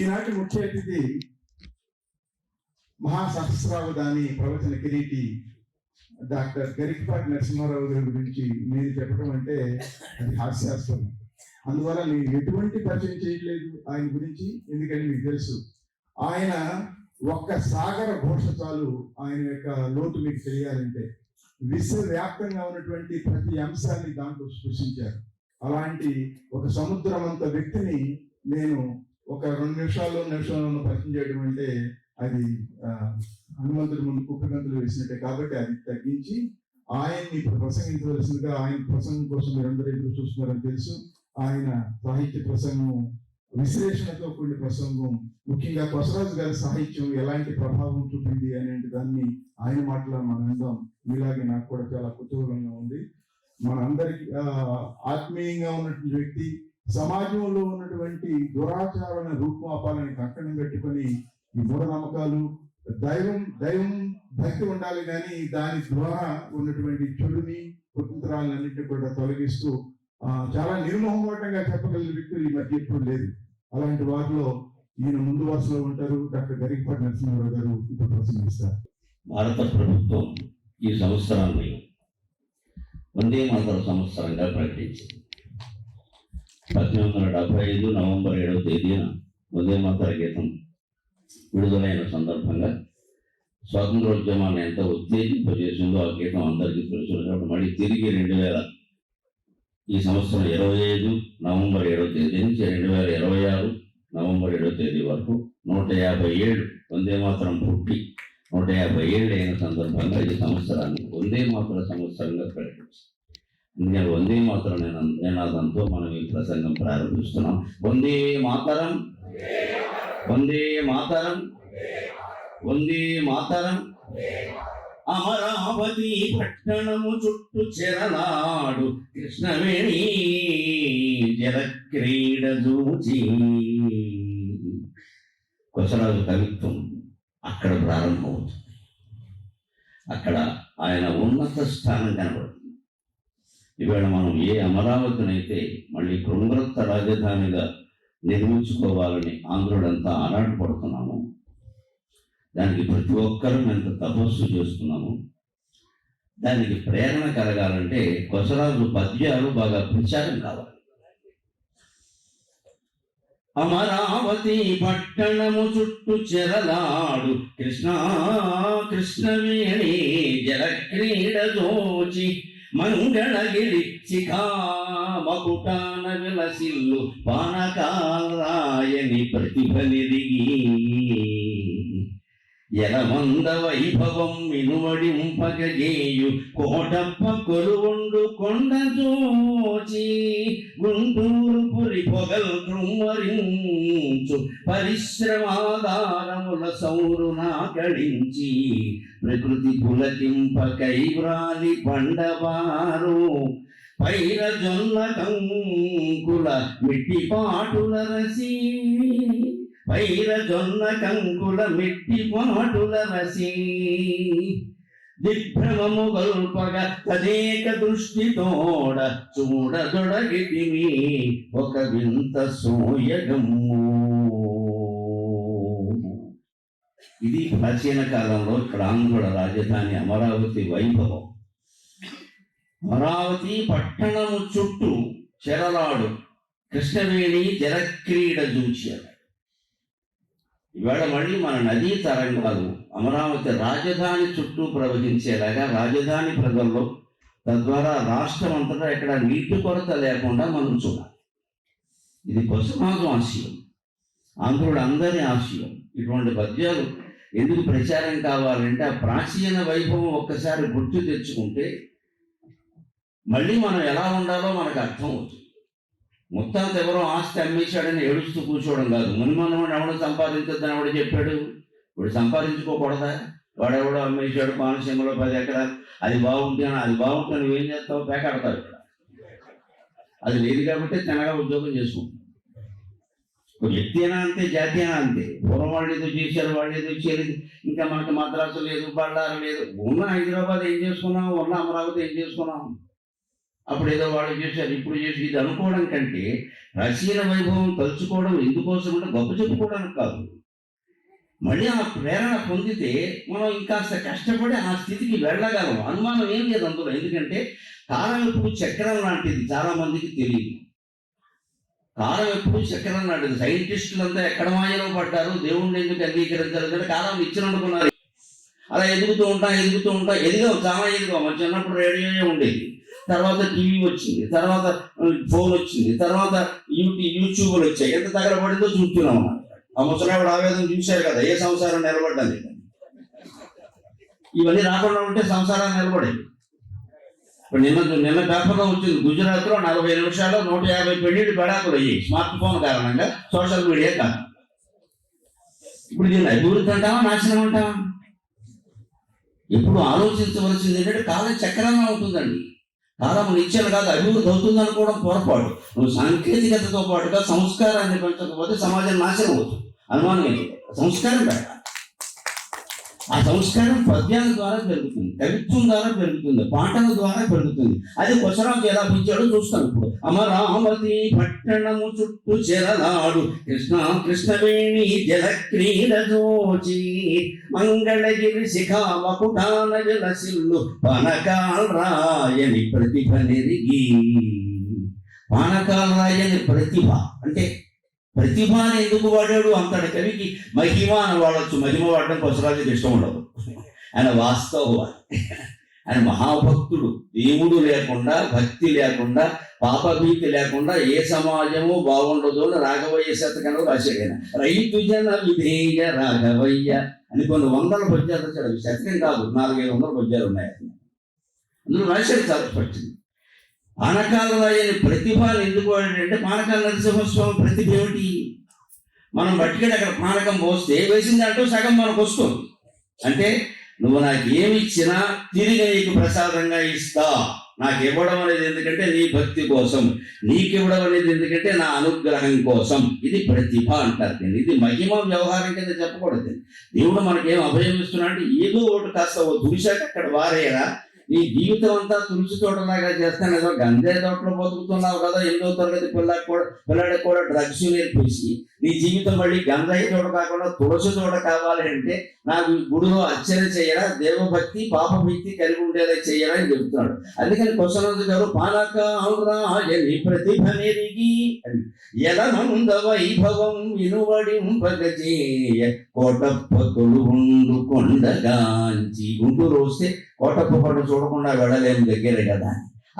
ఈనాటి ముఖ్య అతిథి మహాసహస్రావధాని ప్రవచన కిరీటి డాక్టర్ గరికపాటి నరసింహారావు గారి గురించి నేను చెప్పడం అంటే అది హాస్యాస్పదం. అందువల్ల నేను ఎటువంటి పరిచయం చేయట్లేదు ఆయన గురించి, ఎందుకని మీకు తెలుసు. ఆయన ఒక్క సాగర ఘోష చాలు ఆయన యొక్క లోటు మీకు తెలియాలంటే. విశ్వవ్యాప్తంగా ఉన్నటువంటి ప్రతి అంశాన్ని దాంట్లో స్పృశించారు. అలాంటి ఒక సముద్రమంత వ్యక్తిని నేను ఒక 2 నిమిషాల్లో పరిచయం చేయడం అంటే అది హనుమంతుడి ముందు కుప్పగంతులు వేసినట్టే. కాబట్టి అది తగ్గించి ఆయన్ని ఇప్పుడు ప్రసంగించవలసిందిగా, ఆయన ప్రసంగం కోసం మీరందరూ ఎదురు చూస్తున్నారని తెలుసు. ఆయన సాహిత్య ప్రసంగం, విశ్లేషణతో కూడిన ప్రసంగం, ముఖ్యంగా కొసరాజు గారి సాహిత్యం ఎలాంటి ప్రభావం చూపింది అనే దాన్ని ఆయన మాటలో మనం విందాం. మీలాగే నాకు కూడా చాలా కుతూహలంగా ఉంది. మనందరికి ఆత్మీయంగా ఉన్నటువంటి వ్యక్తి, సమాజంలో ఉన్నటువంటి దురాచారాల రూపుమాపాలని కంకణం కట్టుకొని ఈ మూఢనమ్మకాలు, దైవం భక్తి ఉండాలి కానీ దాని ద్వారా ఉన్నటువంటి చెడుని కుతంత్రాలన్నింటినీ కూడా తొలగిస్తూ చాలా నిర్మోహమాటంగా చెప్పగలిగిన వ్యక్తులు ఈ మధ్య ఎప్పుడు లేదు. అలాంటి వారిలో ఈయన ముందు వరుసలో ఉంటారు. డాక్టర్ గరికపాటి నరసింహారావు గారు ఇప్పుడు ప్రసంగిస్తారు. భారత ప్రభుత్వం ఈ సంవత్సరాన్ని వందే మాతర సంవత్సరంగా ప్రకటించింది. 1875 నవంబర్ 7వ తేదీన వందే మాతర గీతం విడుదలైన సందర్భంగా స్వాతంత్రోద్యమాన్ని ఎంత ఉత్తేజింపజేసిందో ఆ గీతం అందరికీ తెలుసు. కాబట్టి మళ్ళీ తిరిగి 2000 ఈ సంవత్సరం 25 నవంబర్ 7వ తేదీ నుంచి 2026 నవంబర్ 7వ తేదీ వరకు 150 ఏళ్ళు వందే మాతరం పుట్టి 150 ఏళ్ళు అయిన సందర్భంగా ఈ సంవత్సరాన్ని వందే మాతర సంవత్సరంగా ప్రకటించింది. నేను వందే మాతరం నినాదంతో మనం ఈ ప్రసంగం ప్రారంభిస్తున్నాం. వందే మాతరం, వందే మాతరం, వందే మాతరం. అమరావతి పట్టణము చుట్టూ చెరనాడు కృష్ణవేణి జలక్రీడ చూచి. కొసరాజు కవిత్వం అక్కడ ప్రారంభమవుతుంది. అక్కడ ఆయన ఉన్నత స్థానం కనబడుతుంది. ఇవాళ మనం ఏ అమరావతినైతే మళ్ళీ కృంగరత్త రాజధానిగా నిర్మించుకోవాలని ఆంధ్రులంతా ఆరాటపడుతున్నాము, దానికి ప్రతి ఒక్కరూ ఎంత తపస్సు చేస్తున్నాము. దానికి ప్రేరణ కలగాలంటే కొసరాజు పద్యాలు బాగా ప్రచారం కావాలి. అమరావతి పట్టణము చుట్టూ చెరలాడు కృష్ణవేణి జలక్రీడ జోచి మంగళగిరి శిఖా మకుటాన విలసిల్లు పానకారాయని ప్రతిభ నిరిగి ఎలమంద వైభవం మినువడింపగజేయు కోటప్ప కొలువుండు కొండ జోచి గుంటూరు పురి పొగల్ కృమ్మరించు పరిశ్రమాధారముల సౌరునా గడించి ప్రకృతి పులకింప కైవ్రాలి పండవారు పైర జొన్న కంకుల మిట్టి పాటుల రసి పైర జొన్న కంకుల మిట్టి పాటుల రసి దిగ్భ్రమము గల్పగ తదేక దృష్టితోడ చూడదొడగితిమి ఒక వింత సోయగము. ఇది ప్రాచీన కాలంలో ఇక్కడ ఆంధ్రుల రాజధాని అమరావతి వైభవం. అమరావతి పట్టణము చుట్టూ చెరలాడు కృష్ణవేణి జలక్రీడ చూచారు. ఇవాళ మళ్ళీ మన నదీ తరంగాలు అమరావతి రాజధాని చుట్టూ ప్రవహించేలాగా రాజధాని ప్రజల్లో, తద్వారా రాష్ట్రం అంతటా ఎక్కడ నీటి కొరత లేకుండా మనం చూడాలి. ఇది పశుమాజం ఆశయం, ఆంధ్రుడు అందరి ఆశయం. ఇటువంటి పద్యాలు ఎందుకు ప్రచారం కావాలంటే ఆ ప్రాచీన వైభవం ఒక్కసారి గుర్తు తెచ్చుకుంటే మళ్ళీ మనం ఎలా ఉండాలో మనకు అర్థం అవుతుంది. మొత్తానికి ఎవరో ఆస్తి అమ్మేశాడని ఏడుస్తూ కూర్చోవడం కాదు. మునిమనవాడు ఎవడో సంపాదించొద్దని ఎవడో చెప్పాడు, ఇప్పుడు సంపాదించుకోకూడదా? వాడెవడో అమ్మేశాడు కోనసీమలో 10 ఎకరాలు, అది బాగుంటేనా? అది బాగుంటే నువ్వేం చేస్తావు? పేకాడతావు. ఇక్కడ అది లేదు కాబట్టి తినగా ఉద్యోగం చేసుకుంటాం. వ్యక్తి అయినా అంతే, జాతి అయినా అంతే. పూర్వం వాళ్ళు ఏదో చేశారు, వాళ్ళు ఏదో చేయలేదు. ఇంకా మనకి మద్రాసు లేదు, బళ్ళారు లేదు. ఉన్న హైదరాబాద్ ఏం చేసుకున్నాం, ఉన్న అమరావతి ఏం చేసుకున్నాం? అప్పుడు ఏదో వాళ్ళు చేశారు, ఇప్పుడు చేసి ఇది అనుకోవడం కంటే ప్రాచీన వైభవం తలుచుకోవడం ఎందుకోసం అంటే గొప్ప చెప్పుకోవడానికి కాదు. మళ్ళీ ఆ ప్రేరణ పొందితే మనం ఇంకాస్త కష్టపడి ఆ స్థితికి వెళ్ళగలం. అనుమానం ఏం లేదు అందులో. ఎందుకంటే కాలం ఎప్పుడు చక్రం లాంటిది, చాలా మందికి తెలియదు. కాలం ఎప్పుడు చక్రం లాంటిది. సైంటిస్టులంతా ఎక్కడ మాయలో పడ్డారు, దేవుణ్ణి ఎందుకు అంగీకరించారు అంటే కాలం ఇచ్చిననుకున్నారు. అలా ఎదుగుతూ ఉంటా ఎదిగాం, చాలా ఎదిగాం. మన చిన్నప్పుడు రేడియోయే ఉండేది, తర్వాత టీవీ వచ్చింది, తర్వాత ఫోన్ వచ్చింది, తర్వాత యూట్యూబ్లు వచ్చాయి. ఎంత దగ్గర పడిందో చూస్తున్నాం. ఆ ముసలావిడ ఆవేదన చూశారు కదా, ఏ సంసారం నిలబడ్డాలి. ఇవన్నీ రాకుండా ఉంటే సంసారాలు నిలబడేవి. ఇప్పుడు నిన్న పేపర్లో వచ్చింది, గుజరాత్లో 40 నిమిషాల్లో 150 పెళ్లిళ్ళు బెడాకులు అయ్యాయి స్మార్ట్ ఫోన్ కారణంగా, సోషల్ మీడియా కారణం. ఇప్పుడు దీన్ని అభివృద్ధి అంటావా, నాశనం అంటావా? ఎప్పుడు ఆలోచించవలసింది ఏంటంటే కాలం చక్రంగా ఉంటుందండి. కాలం నిత్యం కాదు, అభివృద్ధి అవుతుంది అనుకోవడం పొరపాటు. నువ్వు సాంకేతికతతో పాటుగా సంస్కారాన్ని పెంచకపోతే సమాజం నాశనం అవుతుంది. అనుమానం ఏంటి? సంస్కారం పెట్టాలి. ఆ సంస్కారం పద్యాల ద్వారా పెరుగుతుంది, కవిత్వం ద్వారా పెరుగుతుంది, పాటల ద్వారా పెరుగుతుంది. అది కొసరాకు ఎలా పెంచాడో చూస్తాం ఇప్పుడు. అమరావతి పట్టణము చుట్టూ చెరలాడు కృష్ణవేణి జలక్రీడ జోచి మంగళగిరి శిఖా మకుటాన విలసిల్లు పానకాలరాయని ప్రతిభ నెరిగి. పానకాలరాయని ప్రతిభ అంటే ప్రతిభని ఎందుకు వాడాడు? అంతటి కవికి మహిమ అని వాడచ్చు. మహిమ వాడడం కొసరాజుకి ఇష్టం ఉండదు. ఆయన వాస్తవవాది, ఆయన మహాభక్తుడు. దేవుడు లేకుండా, భక్తి లేకుండా, పాపభీతి లేకుండా ఏ సమాజము బాగుండదు అని రాఘవయ్య శతకంలో రాశాడు. ఆయన రైతు జన విధేయ రాఘవయ్య అని కొన్ని 100 పద్యాలు రాశాడు. శతకం కాదు, 400-500 పద్యాలు ఉన్నాయి. అందులో రాశాడు చాలా స్పష్టంగా. పానకాలరాయని ప్రతిభను ఎందుకు అంటే పానకాల నరసింహస్వామి ప్రతిభ ఏమిటి? మనం బట్టికెళ్ళి అక్కడ పానకం పోస్తే వేసిన దాంట్లో సగం మనకు వస్తుంది. అంటే నువ్వు నాకు ఏమి ఇచ్చినా తిరిగి నీకు ప్రసాదంగా ఇస్తా. నాకు ఇవ్వడం అనేది ఎందుకంటే నీ భక్తి కోసం, నీకు ఇవ్వడం అనేది ఎందుకంటే నా అనుగ్రహం కోసం. ఇది ప్రతిభ అంటారు దీన్ని. ఇది మహిమ వ్యవహారం కింద చెప్పకూడదు. దేవుడు మనకేం అభయం ఇస్తున్నా అంటే ఏదో ఒకటి కాస్త దురిశాక అక్కడ వారేరా, నీ జీవితం అంతా తులసి తోటలాగా చేస్తాను, ఏదో గంజాయి తోటలో బతుకుతున్నావు కదా, 8వ తరగతి పిల్లాడికి కూడా డ్రగ్స్ నేర్పించి నీ జీవితం మళ్ళీ గంజాయి తోట కాకుండా తులసి తోట కావాలి అంటే నాకు గుడిలో అర్చన చేయరా, దేవభక్తి పాపభక్తి కలిగి ఉండేలా చేయరా అని చెబుతున్నాడు. అందుకని కొసరాజు గారు పానకాలరాయని ప్రతిభ నెరిగి ఎలనంద వైభవం వినువడింపగజేయ కోటప్పతులు ఉండు కొండగాంచి. గుంటూరు వస్తే కోటప్ప కొండ చూడకుండా వెళ్ళలేము, దగ్గరే కదా.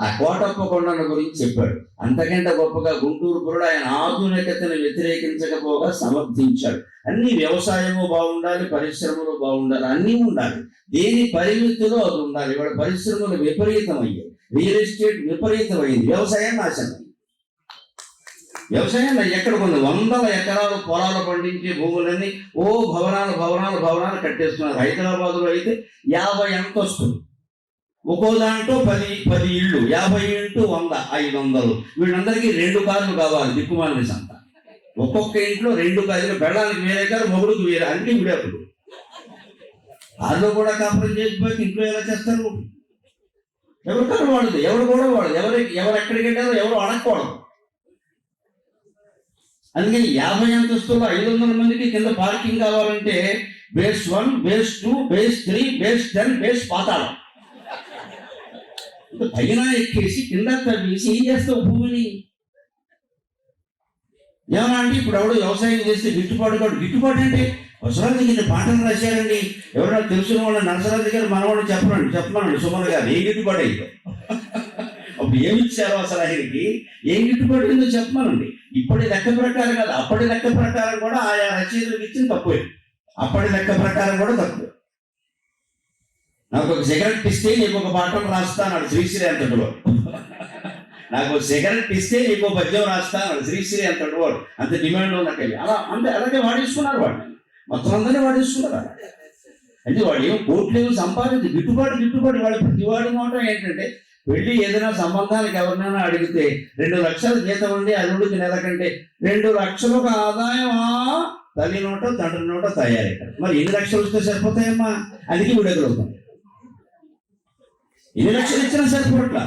ఆ కోటప్ప కొండల గురించి చెప్పాడు. అంతకంటే గొప్పగా గుంటూరు కూడా ఆయన ఆధునికతను వ్యతిరేకించకపోగా సమర్థించాడు. అన్ని వ్యవసాయము బాగుండాలి, పరిశ్రమలు బాగుండాలి, అన్నీ ఉండాలి. దేని పరిమితిలో అది ఉండాలి. ఇవాళ పరిశ్రమలు విపరీతమయ్యాయి, రియల్ ఎస్టేట్ విపరీతమైంది, వ్యవసాయం నాశనం. వ్యవసాయం ఎక్కడ కొన్ని 100 ఎకరాలు పొలాలు పండించే భూములన్నీ భవనాలు కట్టేస్తున్నారు. హైదరాబాద్లో అయితే 50 అంతస్తులు, ఒక్కో దాంట్లో 10 ఇళ్ళు, 50 × 100 500. వీళ్ళందరికీ 2 కార్లు కావాలి, దిక్కుమాలిన సంత. ఒక్కొక్క ఇంట్లో 2 కార్లు, పెళ్ళానికి వేరే కారు, మొగుడుకు వేరే, అన్ని విడాకులు. కార్లో కూడా కాపురం చేసిపోయి ఇంట్లో ఎలా చేస్తారు? ఎవరి కారు వాడదు, ఎవరు కూడా వాడదు, ఎవరు ఎక్కడికి వెళ్ళారో ఎవరు అడగకూడదు. అందుకని 50 అంతస్తుల్లో 500 మందికి కింద పార్కింగ్ కావాలంటే base 1, base 2, base 3, base 10, base పాతాళం. పైన ఎక్కేసి కింద తవ్వేసి ఏం చేస్తావు భూమిని? ఏమన్నా అంటే ఇప్పుడు ఎవడో వ్యవసాయం చేస్తే గిట్టుబాటు కాదు. గిట్టుబాటు అంటే కొసరాజు కింద పాటలు రాశారండి. ఎవరైనా తెలిసిన వాళ్ళ నరసరాజు గారు మనవాళ్ళు చెప్పమనండి సుమన్ గారు ఏం గిట్టుబాటు అయ్యో. అప్పుడు ఏమి ఇచ్చారో అసలు ఆయనకి ఏం గిట్టుబాటు అయిందో చెప్పమనండి. ఇప్పటి లెక్క ప్రకారం కాదు, అప్పటి లెక్క ప్రకారం కూడా ఆయా రచయితలకు ఇచ్చింది తక్కువే. అప్పటి లెక్క ప్రకారం కూడా తక్కువే. నాకు ఒక సిగరెట్ ఇస్తే నీకు ఒక పాఠం రాస్తా అన్నాడు శ్రీశ్రీ అంతటిలో. నాకు ఒక సిగరెట్ ఇస్తే నీకు పద్యం రాస్తా అన్నాడు శ్రీశ్రీ అంతటి వాడు. అంత డిమాండ్ ఉన్నట్టు అలా అలాగే వాడేసుకున్నారు. వాడిని మొత్తం అందరినీ వాడేసుకున్నారు. అంటే వాడు ఏం కోట్లు సంపాదించి గిట్టుబాటు వాడు ప్రతి వాడి మాట ఏంటంటే వెళ్ళి ఏదైనా సంబంధానికి ఎవరినైనా అడిగితే 2 లక్షల జీతం ఉండి అల్లుడికి నెల కంటే 2 లక్షలకు ఆదాయం తల్లి నోట తండ్రి నోట తయారయ్యారు. మరి 8 లక్షలు వస్తే సరిపోతాయమ్మా? అందుకే విడుదలవుతాయి. 8 లక్షలు ఇచ్చినా సరిపోట్లా.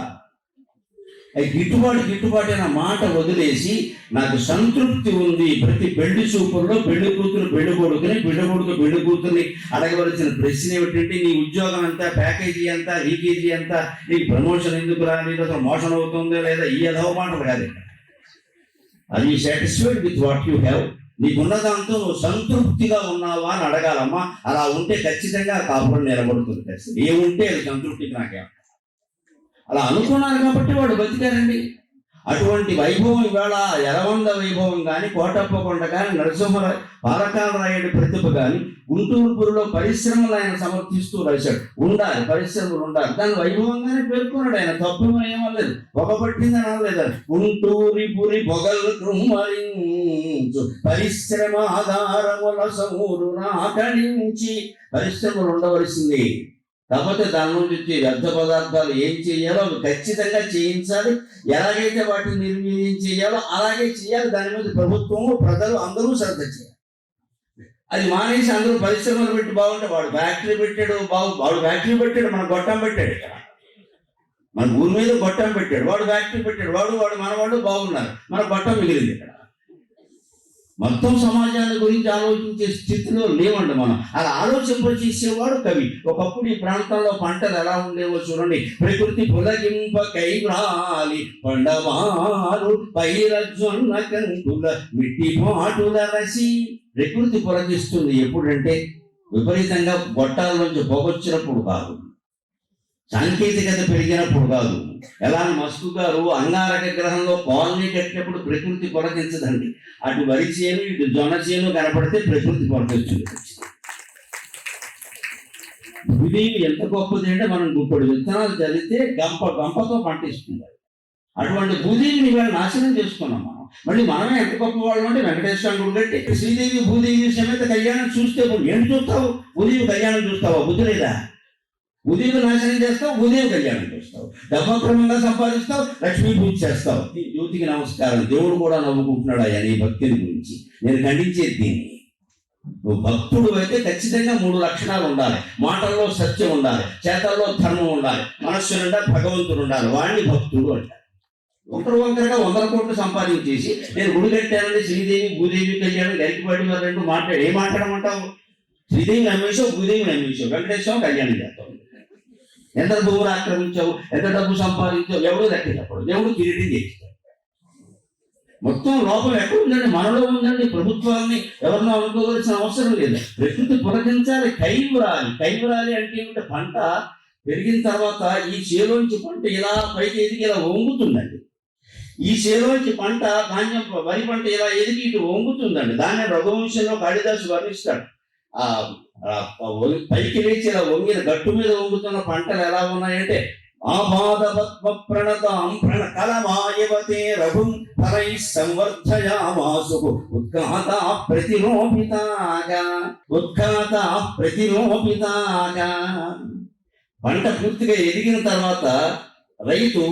గిట్టుబాటు అనే మాట వదిలేసి నాకు సంతృప్తి ఉంది. ప్రతి పెళ్లి చూపుల్లో పెళ్లి కూతురు పెళ్లి కొడుకు పెళ్లి కూతుర్ని అడగవలసిన ప్రశ్న ఏమిటంటే, నీ ఉద్యోగం ఎంత, ప్యాకేజీ ఎంత, లీకేజీ ఎంత, నీకు ప్రమోషన్ ఎందుకు రాలేదు, అసలు మోషన్ అవుతుందో లేదా, ఈ అదవ మాటలు కాదు. అది satisfied with what you have, నీకున్న దాంతో నువ్వు సంతృప్తిగా ఉన్నావా అని అడగాలమ్మా. అలా ఉంటే ఖచ్చితంగా కాపురం నిలబడుతుంది. ఖచ్చితంగా ఏముంటే అది సంతృప్తికి నాకే. అలా అనుకున్నారు కాబట్టి వాడు బతికారండి. అటువంటి వైభవం ఇవాళ ఎలవంద వైభవం కానీ, కోటప్పకొండ కానీ, పాలకాలరాయుడి ప్రతిభ కానీ, గుంటూరుపురిలో పరిశ్రమలు ఆయన సమర్థిస్తూ రాశాడు. ఉండాలి, పరిశ్రమలు ఉండాలి, దాన్ని వైభవంగానే పేర్కొన్నాడు ఆయన. తప్పు ఏమలేదు, పొగ పట్టిందని అనలేదు. గుంటూరిపురి పొగలు కృమ్మరించు పరిశ్రమ ఆధారముల సమూరు నాకరించి. పరిశ్రమలు ఉండవలసింది. కాకపోతే దాని నుంచి వ్యర్థ పదార్థాలు ఏం చేయాలో అవి ఖచ్చితంగా చేయించాలి. ఎలాగైతే వాటిని నిర్వీర్యం చేయాలో అలాగే చేయాలి. దాని మీద ప్రభుత్వము, ప్రజలు అందరూ శ్రద్ధ చేయాలి. అది మానేసి అందరూ పరిశ్రమలు పెట్టి బాగుంటే, వాడు ఫ్యాక్టరీ పెట్టాడు, వాడు ఫ్యాక్టరీ పెట్టాడు, మన గొట్టం పెట్టాడు. ఇక్కడ మన ఊరి మీద గొట్టం పెట్టాడు, వాడు ఫ్యాక్టరీ పెట్టాడు, వాడు మనవాళ్ళు బాగున్నారు, మన గొట్టం మిగిలింది. ఇక్కడ మొత్తం సమాజాన్ని గురించి ఆలోచించే స్థితిలో లేవండి మనం. అలా ఆలోచింపచేసేవాడు కవి. ఒకప్పుడు ఈ ప్రాంతంలో పంటలు ఎలా ఉండేవో చూడండి. ప్రకృతి పులగింప కైవ్రాలి పండవారు పైరజ్వన్న కంకుల మిట్టి పాటుల రసి. ప్రకృతి పులకిస్తుంది ఎప్పుడంటే విపరీతంగా గొట్టాల నుంచి పొగొచ్చినప్పుడు కాదు, సాంకేతికత పెరిగినప్పుడు కాదు. ఎలా మస్కు గారు అంగారక గ్రహంలో కాలనీ కట్టినప్పుడు ప్రకృతి పొలకించదండి. అటు వరి చేను ఇటు జొన్న చేను కనపడితే ప్రకృతి పొలకొచ్చింది. భూదేవి ఎంత గొప్పది అంటే, మనం గుప్పడు విత్తనాలు చదివితే గంపతో పంట ఇస్తుంది. అటువంటి భూదేవిని ఇవాళ నాశనం చేసుకున్నాం మనం. మళ్ళీ మనమే ఎంత గొప్ప వాళ్ళు అంటే, వెంకటేశ్వర గుడి కట్టి శ్రీదేవి భూదేవి సమేత కళ్యాణం చూస్తే ఏంటి చూస్తావు? భూదేవి కళ్యాణం చూస్తావా? బుద్ధి లేదా? భూదేవి నాశనం చేస్తావు, భూదేవి కళ్యాణం చేస్తావు, డబ్బక్రమంగా సంపాదిస్తావు, లక్ష్మీ పూజ చేస్తావు. జ్యోతికి నమస్కారం. దేవుడు కూడా నవ్వుకుంటున్నాడు అయ్యా నీ భక్తిని గురించి. నేను ఖండించేది దీన్ని. నువ్వు భక్తుడు అయితే ఖచ్చితంగా 3 లక్షణాలు ఉండాలి. మాటల్లో సత్యం ఉండాలి, చేతల్లో ధర్మం ఉండాలి, మనస్సు నిండా భగవంతుడు ఉండాలి. వాడిని భక్తుడు అంటారు. వంకరగా 100 కోట్లు సంపాదించేసి నేను గుడి కట్టానండి శ్రీదేవి భూదేవి కళ్యాణం గరికిపాటి మరి రెండు మాట్లాడు. ఏం మాట్లాడమంటావు? శ్రీదేవి నమ్మేశావు, భూదేవి నమ్మేశావు, వెంకటేశ్వరం కళ్యాణం చేస్తావు. ఎంత భూములు ఆక్రమించావు, ఎంత డబ్బు సంపాదించావు, ఎవడో లెక్క చెప్పడు. దేవుడు కిరీటం చేస్తాడు. మొత్తం లోపం ఎక్కడ ఉందండి? మనలో ఉందండి. ప్రభుత్వాన్ని ఎవరినో అనుకోవలసిన అవసరం లేదు. ప్రకృతి పులకించాలి, కైవరాలి అంటే ఏమిటి? పంట పెరిగిన తర్వాత ఈ చేలోంచి పంట ఇలా పైకి ఎదిగి ఇలా వంగుతుందండి. ఈ చేలోంచి పంట, ధాన్యం వరి పంట ఇలా ఎదిగి ఇటు వంగుతుందండి. దాన్ని రఘువంశంలో కాళిదాసు వర్ణిస్తాడు. పైకి లేచి ఇలా వంగిన గట్టు మీద వంగుతున్న పంటలు ఎలా ఉన్నాయంటే, ఆపాద పద్మ ప్రణతాం ప్రణకలమాయవతే రఘుం ఫలై సంవర్ధయామాసు ఉద్ఘాత ప్రతిలోపితాగా. పంట పూర్తిగా ఎదిగిన తర్వాత రైతు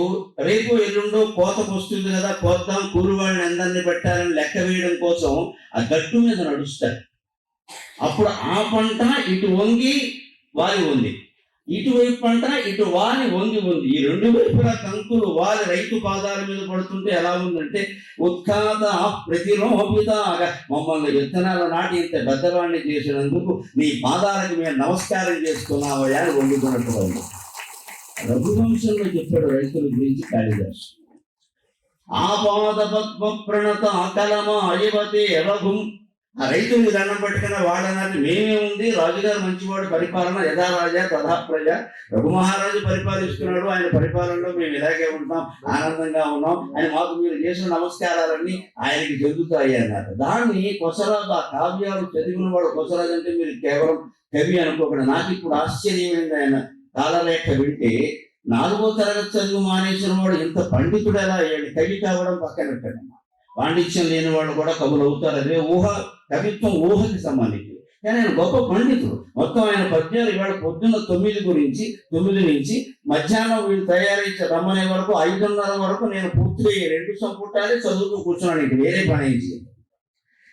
రేపు ఎల్లుండో కోతకు వస్తుంది కదా, కోద్దాం, కూలివాళ్ళని అందరినీ పెట్టాలని లెక్క వేయడం కోసం ఆ గట్టు మీద నడుస్తాడు. అప్పుడు ఆ పంట ఇటు వంగి వాలి ఉంది, ఇటువైపు పంట ఇటు వాలి వంగి ఉంది. ఈ రెండు వైపులా కంకులు వాలి రైతు పాదాల మీద పడుతుంటే ఎలా ఉందంటే, ఉత్ఖాత ప్రతిలోపితాగా, మమ్మల్ని విత్తనాలు నాటి ఇంత పెద్దవాడిని చేసినందుకు నీ పాదాలకు మేము నమస్కారం చేసుకున్నామయ్యా అని వండుకున్నట్టుగా ఉంది. రఘువంశంలో చెప్పాడు రైతుల గురించి కాళిదాసు. ఆపాద పద్మ ప్రణత అకలమాయవతే రఘుం. ఆ రైతుని దండం పట్టుకున్న వాళ్ళని మేమే ఉంది, రాజుగారు మంచివాడు, పరిపాలన యథా రాజా తథా ప్రజ. రఘుమహారాజు పరిపాలిస్తున్నాడు, ఆయన పరిపాలనలో మేము ఇలాగే ఉంటాం, ఆనందంగా ఉన్నాం అని మాకు మీరు చేసిన నమస్కారాలన్నీ ఆయనకి చెందుతాయి అన్నారు. దాన్ని కొసరాజు, ఆ కావ్యాలు చదివిన వాడు కొసరాజు అంటే మీరు కేవలం కవి అనుకోకుండా. నాకు ఇప్పుడు ఆశ్చర్యమైంది ఆయన కాలరేఖ వింటే. 4వ తరగతి చదువు మానేసిన వాడు ఇంత పండితుడు ఎలా అయ్యాడు? కవి కావడం పక్కన పెట్టండి, పాండిత్యం లేని వాళ్ళు కూడా కవులు అవుతారు. అదే కవిత్వం ఊహకి సంబంధించి. కానీ ఆయన గొప్ప పండితుడు. మొత్తం ఆయన పద్యాలు ఇవాళ పొద్దున్న 9 నుంచి మధ్యాహ్నం వీళ్ళు తయారైతే రమ్మనే వరకు 5:30 వరకు నేను పూర్తిగా 2 సంపుటాలే చదువుతూ కూర్చున్నాను. ఇంక వేరే పని ఏం చేయదు.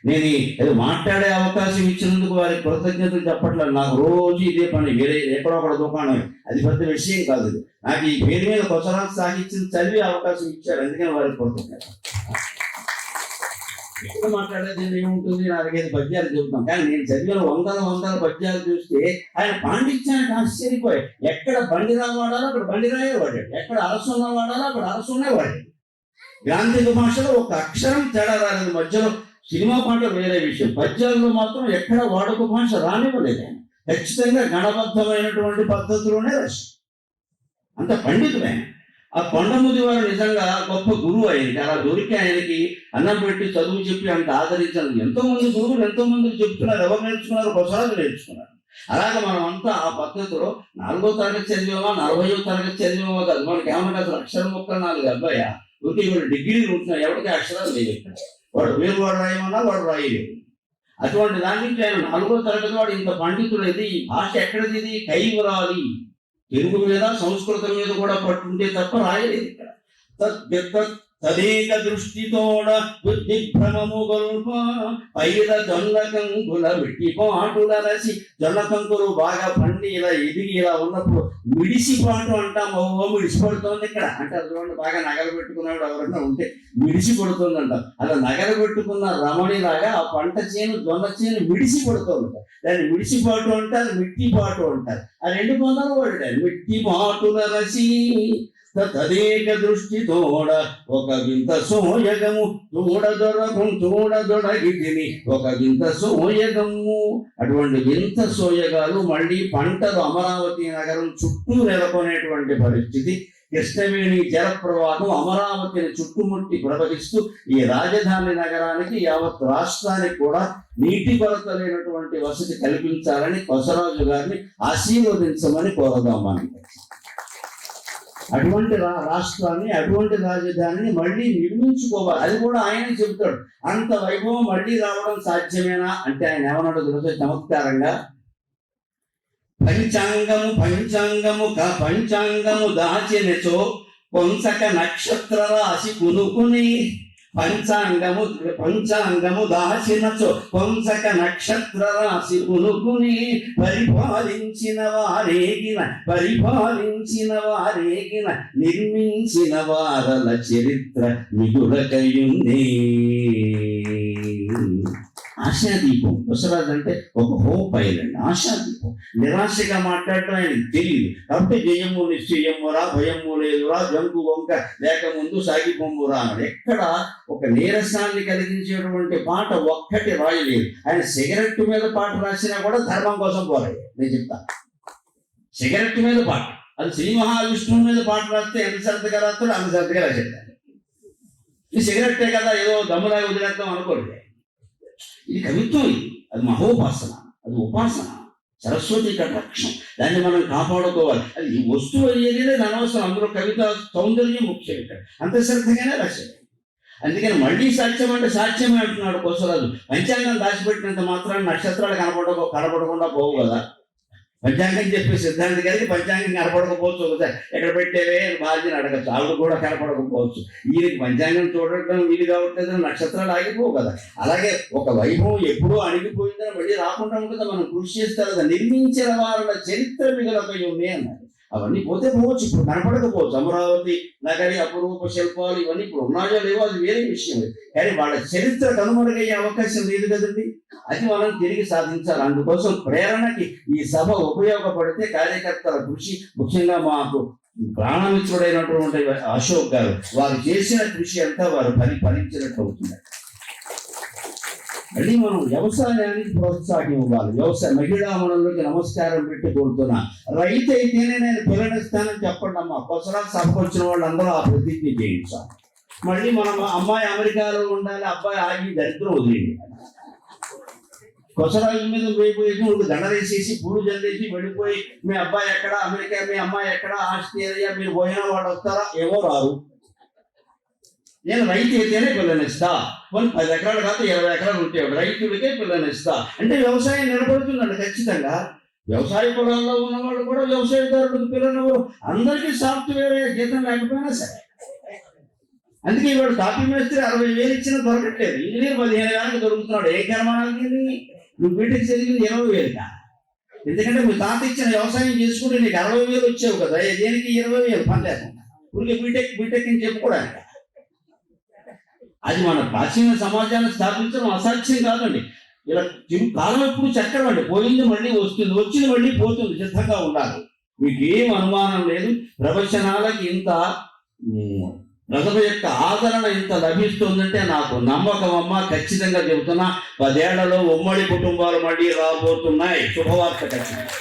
నేను ఏదో మాట్లాడే అవకాశం ఇచ్చినందుకు వారికి కృతజ్ఞతలు చెప్పట్లేదు. నాకు రోజు ఇదే పని, వేరే ఎక్కడొక్కడ దుకాణం, అది పెద్ద విషయం కాదు. నాకు ఈ పేరు మీద కొసరాజు సాహిత్యం చదివే అవకాశం ఇచ్చారు, అందుకని వారికి కృతజ్ఞత. ఎక్కువ మాట్లాడేది ఏముంటుంది, 4-5 పద్యాలు చెబుతాం, కానీ నేను చదివిన వందల పద్యాలు చూస్తే ఆయన పాండిత్యానికి ఆశ్చర్యపోయి, ఎక్కడ బండిరా వాడాలో అక్కడ బండిరాయే వాడాడు, ఎక్కడ అరసున్న వాడాలో అక్కడ అరసున్నే వాడాడు. గ్రాంధిక భాషలో ఒక అక్షరం తేడా రాలేదు. మధ్యలో సినిమా పాటలు వేరే విషయం, పద్యాల్లో మాత్రం ఎక్కడ వాడుక భాష రానివ్వలేదు ఆయన. ఖచ్చితంగా గణబద్ధమైనటువంటి పద్ధతిలోనే రాశారు. అంత పండితుడు ఆయన. ఆ కొండముది వారు నిజంగా గొప్ప గురువు ఆయనకి. అలా దొరికి ఆయనకి అన్నం పెట్టి చదువు చెప్పి అంత ఆదరించాలి. ఎంతో మంది గురువులు ఎంతో మందికి చెప్తున్నారు. ఎవరు నేర్చుకున్నారు? కొసరాజు నేర్చుకున్నారు. అలాగే మనం అంతా ఆ పద్ధతిలో 4వ తరగతి చదివామా, 40వ తరగతి చదివామా కాదు. మనకి ఏమన్నా కాదు, అక్షరం మొక్క 4 అబ్బాయా, ఊరికి ఇప్పుడు డిగ్రీలు ఉంటున్నాయి, ఎవరికి అక్షరాలు లేదు. వాడు వేరు వాడు రాయమన్నా వాడు రాయలేదు. అటువంటి దాని నుంచి ఆయన 4వ తరగతి వాడు ఇంత పండితుడేది. ఈ భాష ఎక్కడది? ఇది కైవరాలి. తెలుగు మీద సంస్కృతం మీద కూడా పట్టుంటే తప్ప రాయలేదు ఇక్కడ. తదేక దృష్టితోడ బుద్ధిభ్రమము గొల్ప పైల జొన్న కంకుల మిట్టి పాటుల రసి. జొన్న కంకులు బాగా పండి ఇలా ఎదిగి ఇలా ఉన్నప్పుడు మిడిసిపాటు అంటాం. మిడిసిపడుతోంది ఇక్కడ అంటారు చూడండి. బాగా నగలు పెట్టుకున్నాడు ఎవరన్నా ఉంటే మిడిసి పడుతుంది అంటారు. అలా నగలు పెట్టుకున్న రమణిలాగా ఆ పంట చేను, జొన్న చేను మిడిసి పడుతుంది. దాన్ని మిడిసిపాటు అంటారు, మిట్టి పాటు అంటారు. ఆ 2 పొందాలు వాడాడు. మిట్టి పాటుల రసి తదేక దృష్టి తోడ ఒక వింత సోయగము చూడదొడగితిని ఒక వింత సోయగము. అటువంటి వింత సోయగాలు మళ్ళీ పంటలు అమరావతి నగరం చుట్టూ నెలకొనేటువంటి పరిస్థితి. కృష్ణవేణి జలప్రవాహం అమరావతిని చుట్టుముట్టి ప్రవహిస్తూ ఈ రాజధాని నగరానికి, యావత్ రాష్ట్రానికి కూడా నీటి కొరత లేనటువంటి వసతి కల్పించాలని కొసరాజు గారిని ఆశీర్వదించమని కోరదాం. మనకి అటువంటి రాష్ట్రాన్ని, అటువంటి రాజధానిని మళ్ళీ నిర్మించుకోవాలి. అది కూడా ఆయన చెబుతాడు. అంత వైభవం మళ్ళీ రావడం సాధ్యమేనా అంటే ఆయన ఏమన్నాడు తెలుసా? చమత్కారంగా, పంచాంగము దాచినచో కొంసక నక్షత్ర రాశి కునుకుని. పంచాంగము దాచినచో కొంసక నక్షత్ర రాశి కునుకుని. పరిపాలించిన వారేగిన నిర్మించిన వారల చరిత్ర మిగులకయుంది. ఆశాదీపం. కొసరాజు అంటే ఒక హోప్ ఐలాండ్, ఆశాదీపం. నిరాశగా మాట్లాడటం ఆయనకు తెలియదు. కాబట్టి జయము నిశ్చయమురా, భయము లేదురా, జంకు వంక లేక ముందు సాగిపొమ్మురా అన్నాడు. ఎక్కడ ఒక నీరసాన్ని కలిగించేటువంటి పాట ఒక్కటి రాయలేదు. ఆయన సిగరెట్ మీద పాట రాసినా కూడా ధర్మం కోసం పోరాడు. నేను చెప్తాను, సిగరెట్ మీద పాట, అది శ్రీ మహావిష్ణువు మీద పాట రాస్తే ఎంత శ్రద్ధగా రాస్తాడు అంత శ్రద్ధగా రాసేస్తాడు. ఈ సిగరెట్టే కదా ఏదో దమ్ములాగా వదిలేద్దాం అనుకోండి. ఇది కవిత్వం, ఇది అది మహోపాసన, అది ఉపాసన, సరస్వతి కటాక్షం. దాన్ని మనం కాపాడుకోవాలి. అది వస్తువు అయ్యేది లేదు, అనవసరం. అందులో కవిత సౌందర్యం ముఖ్యం. ఇక్కడ అంత శ్రద్ధగానే రాశాడు. అందుకని మళ్ళీ సాక్ష్యం అంటే సాక్ష్యమే అంటున్నాడు కొసరాజు. పంచాంగం దాచిపెట్టినంత మాత్రాన్ని నక్షత్రాలు కనపడకుండా పోవు కదా. పంచాంగం చెప్పే సిద్ధాంతి గారికి పంచాంగం కనపడకపోవచ్చు. ఒకసారి ఎక్కడ పెట్టేవే అని బాధ్యని అడగచ్చు, ఆవిడ కూడా కనపడకపోవచ్చు. ఈయనకి పంచాంగం చూడటం వీలు కావట్లేదు, నక్షత్రాలు ఆగిపోవు కదా. అలాగే ఒక వైభవం ఎప్పుడూ అణిగిపోయిందని మళ్ళీ రాకుండా ఉంటుంది. మనం కృషి చేస్తే కదా. నిర్మించిన వారుల చరిత్ర మిగలపై ఉంది అన్నారు. అవన్నీ పోతే పోవచ్చు, ఇప్పుడు కనపడకపోవచ్చు. అమరావతి నగరి అపురూప శిల్పాలు ఇవన్నీ ఇప్పుడు ఉన్నాయో లేవో అది వేరే విషయం. కానీ వాళ్ళ చరిత్ర కనుమరుగయ్యే అవకాశం లేదు కదండి. అది మనం తిరిగి సాధించాలి. అందుకోసం ప్రేరణకి ఈ సభ ఉపయోగపడితే కార్యకర్తల కృషి, ముఖ్యంగా మాకు ప్రాణమిత్రుడైనటువంటి అశోక్ గారు, వారు చేసిన కృషి అంతా వారు ఫలించినట్టు అవుతుంది. మళ్ళీ మనం వ్యవసాయానికి ప్రోత్సాహం ఇవ్వాలి. మహిళా మనంలోకి నమస్కారం పెట్టి కోరుతున్నా. రైతు అయితేనే నేను పిల్లనిస్తానని చెప్పండి అమ్మా. కొసరాజు సభకు వచ్చిన వాళ్ళందరూ ఆ ప్రతిజ్ఞ చేయించాలి. మళ్ళీ మనం అమ్మాయి అమెరికాలో ఉండాలి, అబ్బాయి ఆగి దరిద్రం వదిలేండి. కొసరాజు మీద పోయిపోయి దండరేసేసి పూలు జల్లేసి వెళ్ళిపోయి మీ అబ్బాయి ఎక్కడ, అమెరికా మీ అమ్మాయి ఎక్కడ, ఆస్ట్రేలియా మీరు పోయినా వాళ్ళు వస్తారా? ఏమో రారు. నేను రైతు అయితేనే పిల్లనిస్తా. కొన్ని 10 ఎకరాలు కాదు 20 ఎకరాలు ఉంటాయి, రైతులకే పిల్లనిస్తా అంటే వ్యవసాయం నిలబడుతుందండి ఖచ్చితంగా. వ్యవసాయ పొలాల్లో ఉన్నవాళ్ళు కూడా వ్యవసాయదారులకు పిల్లలు అందరికీ సాఫ్ట్వేర్ జీతం లేకపోయినా సరే అందుకే ఇవాడు కాపీ మేస్త్రి 60,000 ఇచ్చినా దొరకట్లేదు, ఇంజనీర్ 15,000 దొరుకుతున్నాడు. ఏ కర్మానికి నువ్వు బీటెక్ చదివింది 20,000కా? ఎందుకంటే మీ తాత ఇచ్చిన వ్యవసాయం చేసుకుంటే నీకు 60,000 వచ్చావు కదా, దేనికి 20,000 పని లేకుండా ఊరికి బీటెక్ అని చెప్పుకోవడానికి. అది మన ప్రాచీన సమాజాన్ని స్థాపించడం అసాధ్యం కాదండి. ఇలా కాలం ఎప్పుడు చక్రం అండి, పోయింది మళ్ళీ వస్తుంది, వచ్చింది మళ్ళీ పోతుంది, సిద్ధంగా ఉండాలి. మీకు ఏం అనుమానం లేదు. ప్రవచనాలకి ఇంత ప్రజల యొక్క ఆదరణ ఇంత లభిస్తుందంటే నాకు నమ్మకం అమ్మ, ఖచ్చితంగా చెబుతున్నా. 10 ఏళ్లలో ఉమ్మడి కుటుంబాలు మళ్ళీ రాబోతున్నాయి. శుభవార్త ఖచ్చితంగా.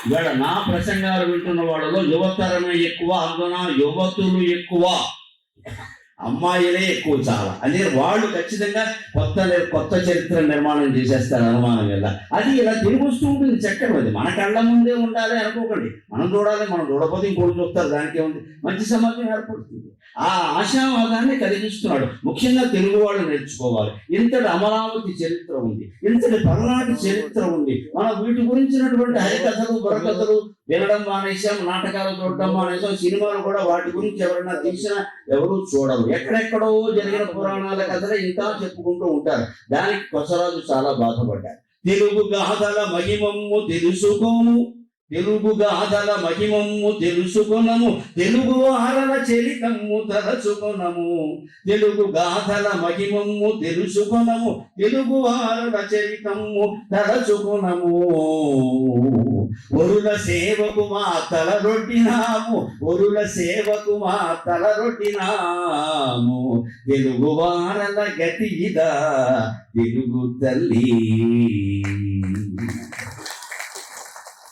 ఇవాళ నా ప్రసంగాలు వింటున్న వాళ్ళలో యువతరమే ఎక్కువ, అందున యువతులు ఎక్కువ, అమ్మాయిలే ఎక్కువ చాలా. అందుకే వాళ్ళు ఖచ్చితంగా కొత్త చరిత్ర నిర్మాణం చేసేస్తారు అనుమానం వల్ల. అది ఇలా తిరిగి వస్తూ ఉంటుంది చక్కగా. అది మన కళ్ళ ముందే ఉండాలి అనుకోకండి, మనం చూడాలి. మనం చూడకపోతే ఇంకోటి చూస్తారు, దానికి ఉంది. మంచి సమాజం ఏర్పడుతుంది. ఆ ఆశావాదాన్ని కలిగిస్తున్నాడు. ముఖ్యంగా తెలుగు వాళ్ళు నేర్చుకోవాలి. ఇంతటి అమరావతి చరిత్ర ఉంది, ఇంతటి పల్నాటి చరిత్ర ఉంది. మనం వీటి గురించినటువంటి హరికథలు బుర్రకథలు వినడం మానేసాం, నాటకాలు చూడడం మానేసాం, సినిమాలు కూడా వాటి గురించి ఎవరైనా తీసినా ఎవరు చూడరు. ఎక్కడెక్కడో జరిగిన పురాణాల కథలు ఇంకా చెప్పుకుంటూ ఉంటారు. దానికి కొసరాజు చాలా బాధపడ్డారు. తెలుగు గాథల మహిమమ్ము తెలుసుకోము, తెలుగు గాథల మహిమమ్ము తెలుసుకొనము, తెలుగు వారల చరితమ్ము తలచుకొనము. తెలుగు గాథల మహిమమ్ము తెలుసుకొనము, తెలుగు వారల చరితమ్ము తలచుకొనము. ఒరుల సేవకు మా తలరొట్టినాము, ఒరుల సేవకు మా తలరొట్టినాము. తెలుగు వారల గతి ఇదా తెలుగు తల్లి.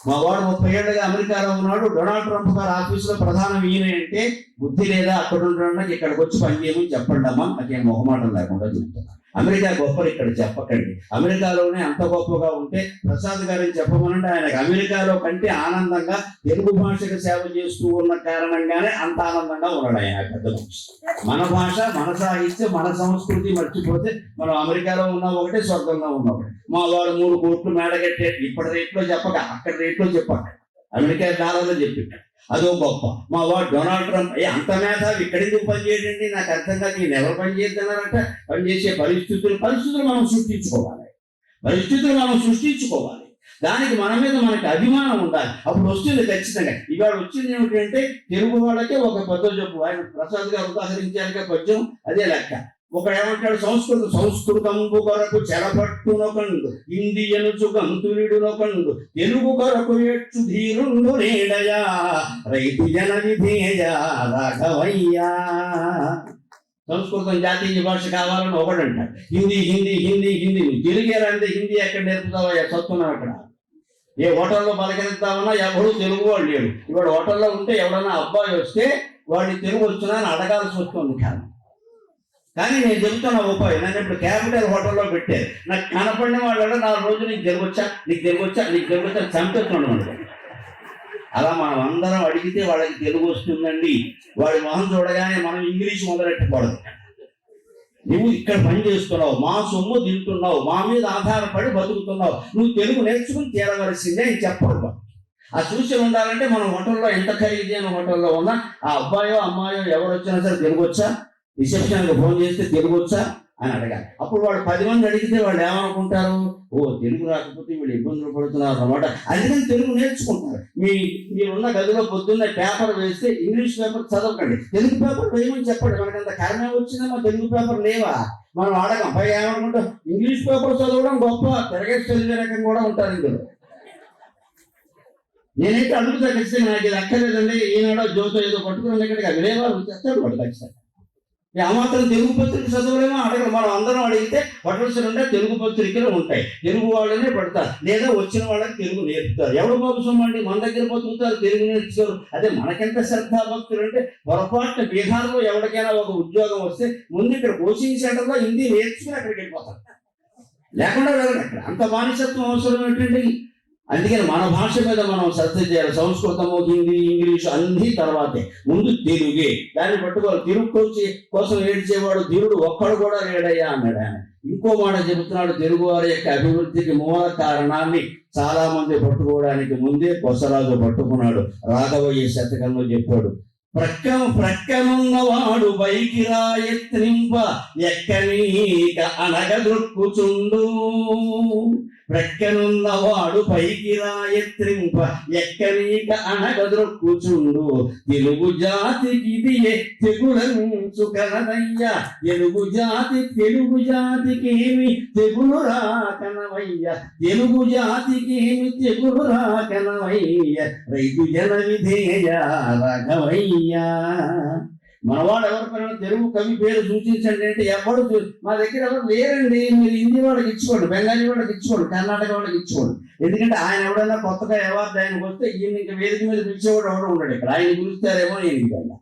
మా వాడు 30 ఏళ్ళుగా అమెరికాలో ఉన్నాడు. డొనాల్డ్ ట్రంప్ గారు ఆఫీసులో ప్రధాన ఈయన అంటే బుద్ధి లేదా అక్కడ ఉండడానికి ఇక్కడికి వచ్చి పని చేయమని చెప్పండి అమ్మా, నాకేం మొహమాటం లేకుండా చెప్తున్నా. అమెరికా గొప్పలు ఇక్కడ చెప్పకండి. అమెరికాలోనే అంత గొప్పగా ఉంటే ప్రసాద్ గారిని చెప్పమనంటే ఆయనకు అమెరికాలో కంటే ఆనందంగా తెలుగు భాషకు సేవ చేస్తూ ఉన్న కారణంగానే అంత ఆనందంగా ఉన్నాడు ఆయన. పెద్ద మనిషి. మన భాష, మన సాహిత్యం, మన సంస్కృతి మర్చిపోతే మనం అమెరికాలో ఉన్న ఒకటే, స్వర్గంగా ఉన్న ఒకటే. మా వాడు 3 కోట్లు మేడగట్టే, ఇప్పటి రేట్లో చెప్పక అక్కడ రేట్లో చెప్పక అమెరికా డాలర్లో చెప్పాడు. అదో గొప్ప. మా వాడు డొనాల్డ్ ట్రంప్ అంత మేధావి ఇక్కడెందుకు పనిచేయండి నాకు అర్థం కాదు. నేను ఎవరు పనిచేస్తున్నారంటే పనిచేసే పరిస్థితులు మనం సృష్టించుకోవాలి. దానికి మన మీద మనకి అభిమానం ఉండాలి. అప్పుడు వస్తుంది ఖచ్చితంగా. ఇవాళ వచ్చింది ఏమిటంటే తెలుగు వాళ్ళకే ఒక పెద్ద జబ్బు. ఆయన ప్రసాద్ గారు ఉదాహరించాక పద్యం అదే లెక్క. ఒక ఏమంటాడు, సంస్కృతంబు కొరకు చెరపట్టునొకండు, ఇండియనుచు గంతులుడునొకండు, తెలుగు కొరకు ఎచ్చు ధీరుండు నేడయా, రైతు జన విధేయ రాఘవయ్యా. సంస్కృతం జాతీయ భాష కావాలని ఒకడంటాడు. హిందీ హిందీ హిందీ హిందీ తెలుగేరంటే హిందీ ఎక్కడ నేర్పుతావా? చదువుతున్నావు అక్కడ. ఏ హోటల్లో పలకరిద్దామన్నా ఎవరు తెలుగు వాళ్ళు లేడు. ఇవాడు హోటల్లో ఉంటే ఎవడన్నా అబ్బాయి వస్తే వాడిని తెలుగు వచ్చినా అని అడగాల్సి వస్తుంది. కానీ నేను చెబుతున్నా ఉపాయం. నన్ను ఇప్పుడు క్యాపిటల్ హోటల్లో పెట్టారు. నాకు కనపడిన వాళ్ళు 4 రోజులు నీకు తెలుగొచ్చా చంపేస్తున్నాడు అనుకో. అలా మనం అందరం అడిగితే వాళ్ళకి తెలుగు వస్తుందండి. వాడి మొహం చూడగానే మనం ఇంగ్లీష్ మొదలెట్టకూడదు. నువ్వు ఇక్కడ పని చేస్తున్నావు, మా సొమ్ము తింటున్నావు, మా మీద ఆధారపడి బతుకుతున్నావు, నువ్వు తెలుగు నేర్చుకుని తీరవలసిందే అని చెప్పరు. ఆ చూసి ఉండాలంటే మనం హోటల్లో ఎంత ఖరీదైన హోటల్లో ఉన్నా ఆ అబ్బాయో అమ్మాయో ఎవరు వచ్చినా సరే తెలుగు వచ్చా, రిసెప్షన్కి ఫోన్ చేస్తే తెలుగు వచ్చా అని అడగాలి. అప్పుడు వాడు 10 మంది అడిగితే వాళ్ళు ఏమనుకుంటారు, ఓ తెలుగు రాకపోతే వీళ్ళు ఇబ్బందులు పడుతున్నారు అన్నమాట. అందుకని తెలుగు నేర్చుకుంటారు. మీరున్న గదిలో పొద్దున్నే పేపర్ వేస్తే ఇంగ్లీష్ పేపర్ చదవకండి, తెలుగు పేపర్ వేయమని చెప్పండి. మనకంత కర్మే వచ్చిందా, మా తెలుగు పేపర్ లేవా మనం అడగం. పైగా ఏమనుకుంటాం, ఇంగ్లీష్ పేపర్ చదవడం గొప్ప, తిరగేసి చదివే రకం కూడా ఉంటారు ఇందులో. నేనైతే అడుగుతా ఖచ్చితంగా, నాకు ఇది అక్కర్లేదండి, ఈనాడో జ్యోతో ఏదో పట్టుకుని ఇక్కడికి విలేవారు తెస్తాడు వాడు ఖచ్చితంగా. ఆ మాత్రం తెలుగు పత్రిక చదవలేమో అడగరు. మనం అందరం అడిగితే పట్టవలసిన ఉంటే తెలుగు పత్రికలు ఉంటాయి, తెలుగు వాళ్ళనే పడతారు, లేదా వచ్చిన వాళ్ళకి తెలుగు నేర్పుతారు. ఎవరు బాబుసమ్మండి మన దగ్గర బతుకుతారు, తెలుగు నేర్చుకోరు. అదే మనకెంత శ్రద్ధాభక్తులు అంటే, పొరపాటున బీహార్లో ఎవరికైనా ఒక ఉద్యోగం వస్తే ముందు ఇక్కడ కోచింగ్ సెంటర్లో హిందీ నేర్చుకుని అక్కడికి వెళ్ళిపోతారు, లేకుండా వెళ్ళరు. అక్కడ అంత బానిసత్వం అవసరం ఏంటండి? అందుకని మన భాష మీద మనం శ్రద్ధ చేయాలి. సంస్కృతము, హిందీ, ఇంగ్లీషు అన్నీ తర్వాతే, ముందు తెలుగే. దాన్ని పట్టుకోవాలి. తెలుగు కోసం ఏడ్చేవాడు ధీరుడు ఒక్కడు కూడా లేడయ్యా అన్నాడు ఆయన. ఇంకో మాట చెబుతున్నాడు, తెలుగు వారి యొక్క అభివృద్ధికి మూల కారణాన్ని చాలా మంది పట్టుకోవడానికి ముందే కొసరాజు పట్టుకున్నాడు. రాఘవయ్య శతకంలో చెప్పాడు, ప్రక్కనున్నవాడు పైకి రాయత్నింప ఎక్కనీక అనగదొక్కుచుండు. ప్రక్కనున్నవాడు పైకి రాయత్రింప ఎక్కనీక అనగదొక్కుచుండు. తెలుగు జాతికి ఇది తెగులంచు కనదయ్య. తెలుగు జాతికి ఏమి తెగులు రాకనవయ్య. తెలుగు జాతికి ఏమి తెగులు రాకనవయ్య. రైతు జన విధేయ రాఘవయ్య. మనవాడు ఎవరికైనా తెలుగు కవి పేరు సూచించండి అంటే ఎవరు మా దగ్గర ఎవరు లేరండి. మీరు హిందీ వాళ్ళకి ఇచ్చుకోండి, బెంగాలీ వాళ్ళకి ఇచ్చుకోండి, కర్ణాటక వాళ్ళకి ఇచ్చుకోండి. ఎందుకంటే ఆయన ఎవడైనా కొత్తగా అవార్డు ఆయనకు వస్తే ఈయన ఇంకా వేదిక మీద పిలిచేవాడు ఎవరు ఉండడు. ఇక్కడ ఆయన పిలుస్తారేమో ఈయన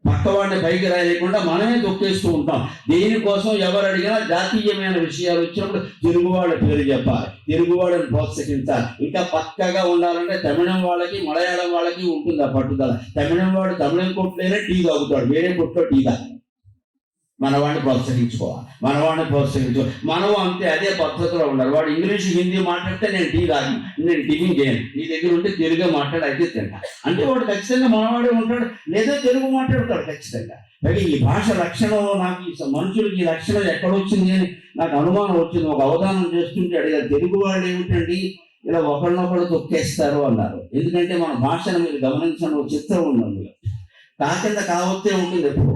పక్కవాడిని పైకి రాయలేకుండా మనమే తొక్కేస్తూ ఉంటాం. దీనికోసం ఎవరు అడిగినా జాతీయమైన విషయాలు వచ్చినప్పుడు తెలుగువాళ్ళ పేరు చెప్పాలి, తెలుగువాళ్ళని ప్రోత్సహించాలి. ఇంకా పక్కగా ఉండాలంటే తమిళం వాళ్ళకి మలయాళం వాళ్ళకి ఉంటుంది ఆ పట్టుదల. తమిళం వాడు తమిళం కొట్లేనే టీ తాగుతాడు, వేరే కొట్లో టీ తాగు. మనవాడిని ప్రోత్సహించుకోవాలి, మనం అంతే అదే పద్ధతిలో ఉండాలి. వాడు ఇంగ్లీష్ హిందీ మాట్లాడితే నేను టీ తాగను, నేను టిఫిన్ చేయను, నీ దగ్గర ఉంటే తెలుగే మాట్లాడి అయితే తింటా అంటే వాడు ఖచ్చితంగా మనవాడే ఉంటాడు, లేదా తెలుగు మాట్లాడతాడు ఖచ్చితంగా. పైగా ఈ భాష లక్షణం నాకు ఈ మనుషులకి ఈ లక్షణం ఎక్కడొచ్చింది అని నాకు అనుమానం వచ్చింది. ఒక అవధానం చేస్తుంటే అడిగారు, తెలుగు వాళ్ళు ఏమిటండి ఇలా ఒకరినొకరు తొక్కేస్తారు అన్నారు. ఎందుకంటే మన భాషను మీరు గమనించండి, ఒక చిత్రం ఉంది. కా కింద కావత్తే ఉంటుంది, ఎప్పుడు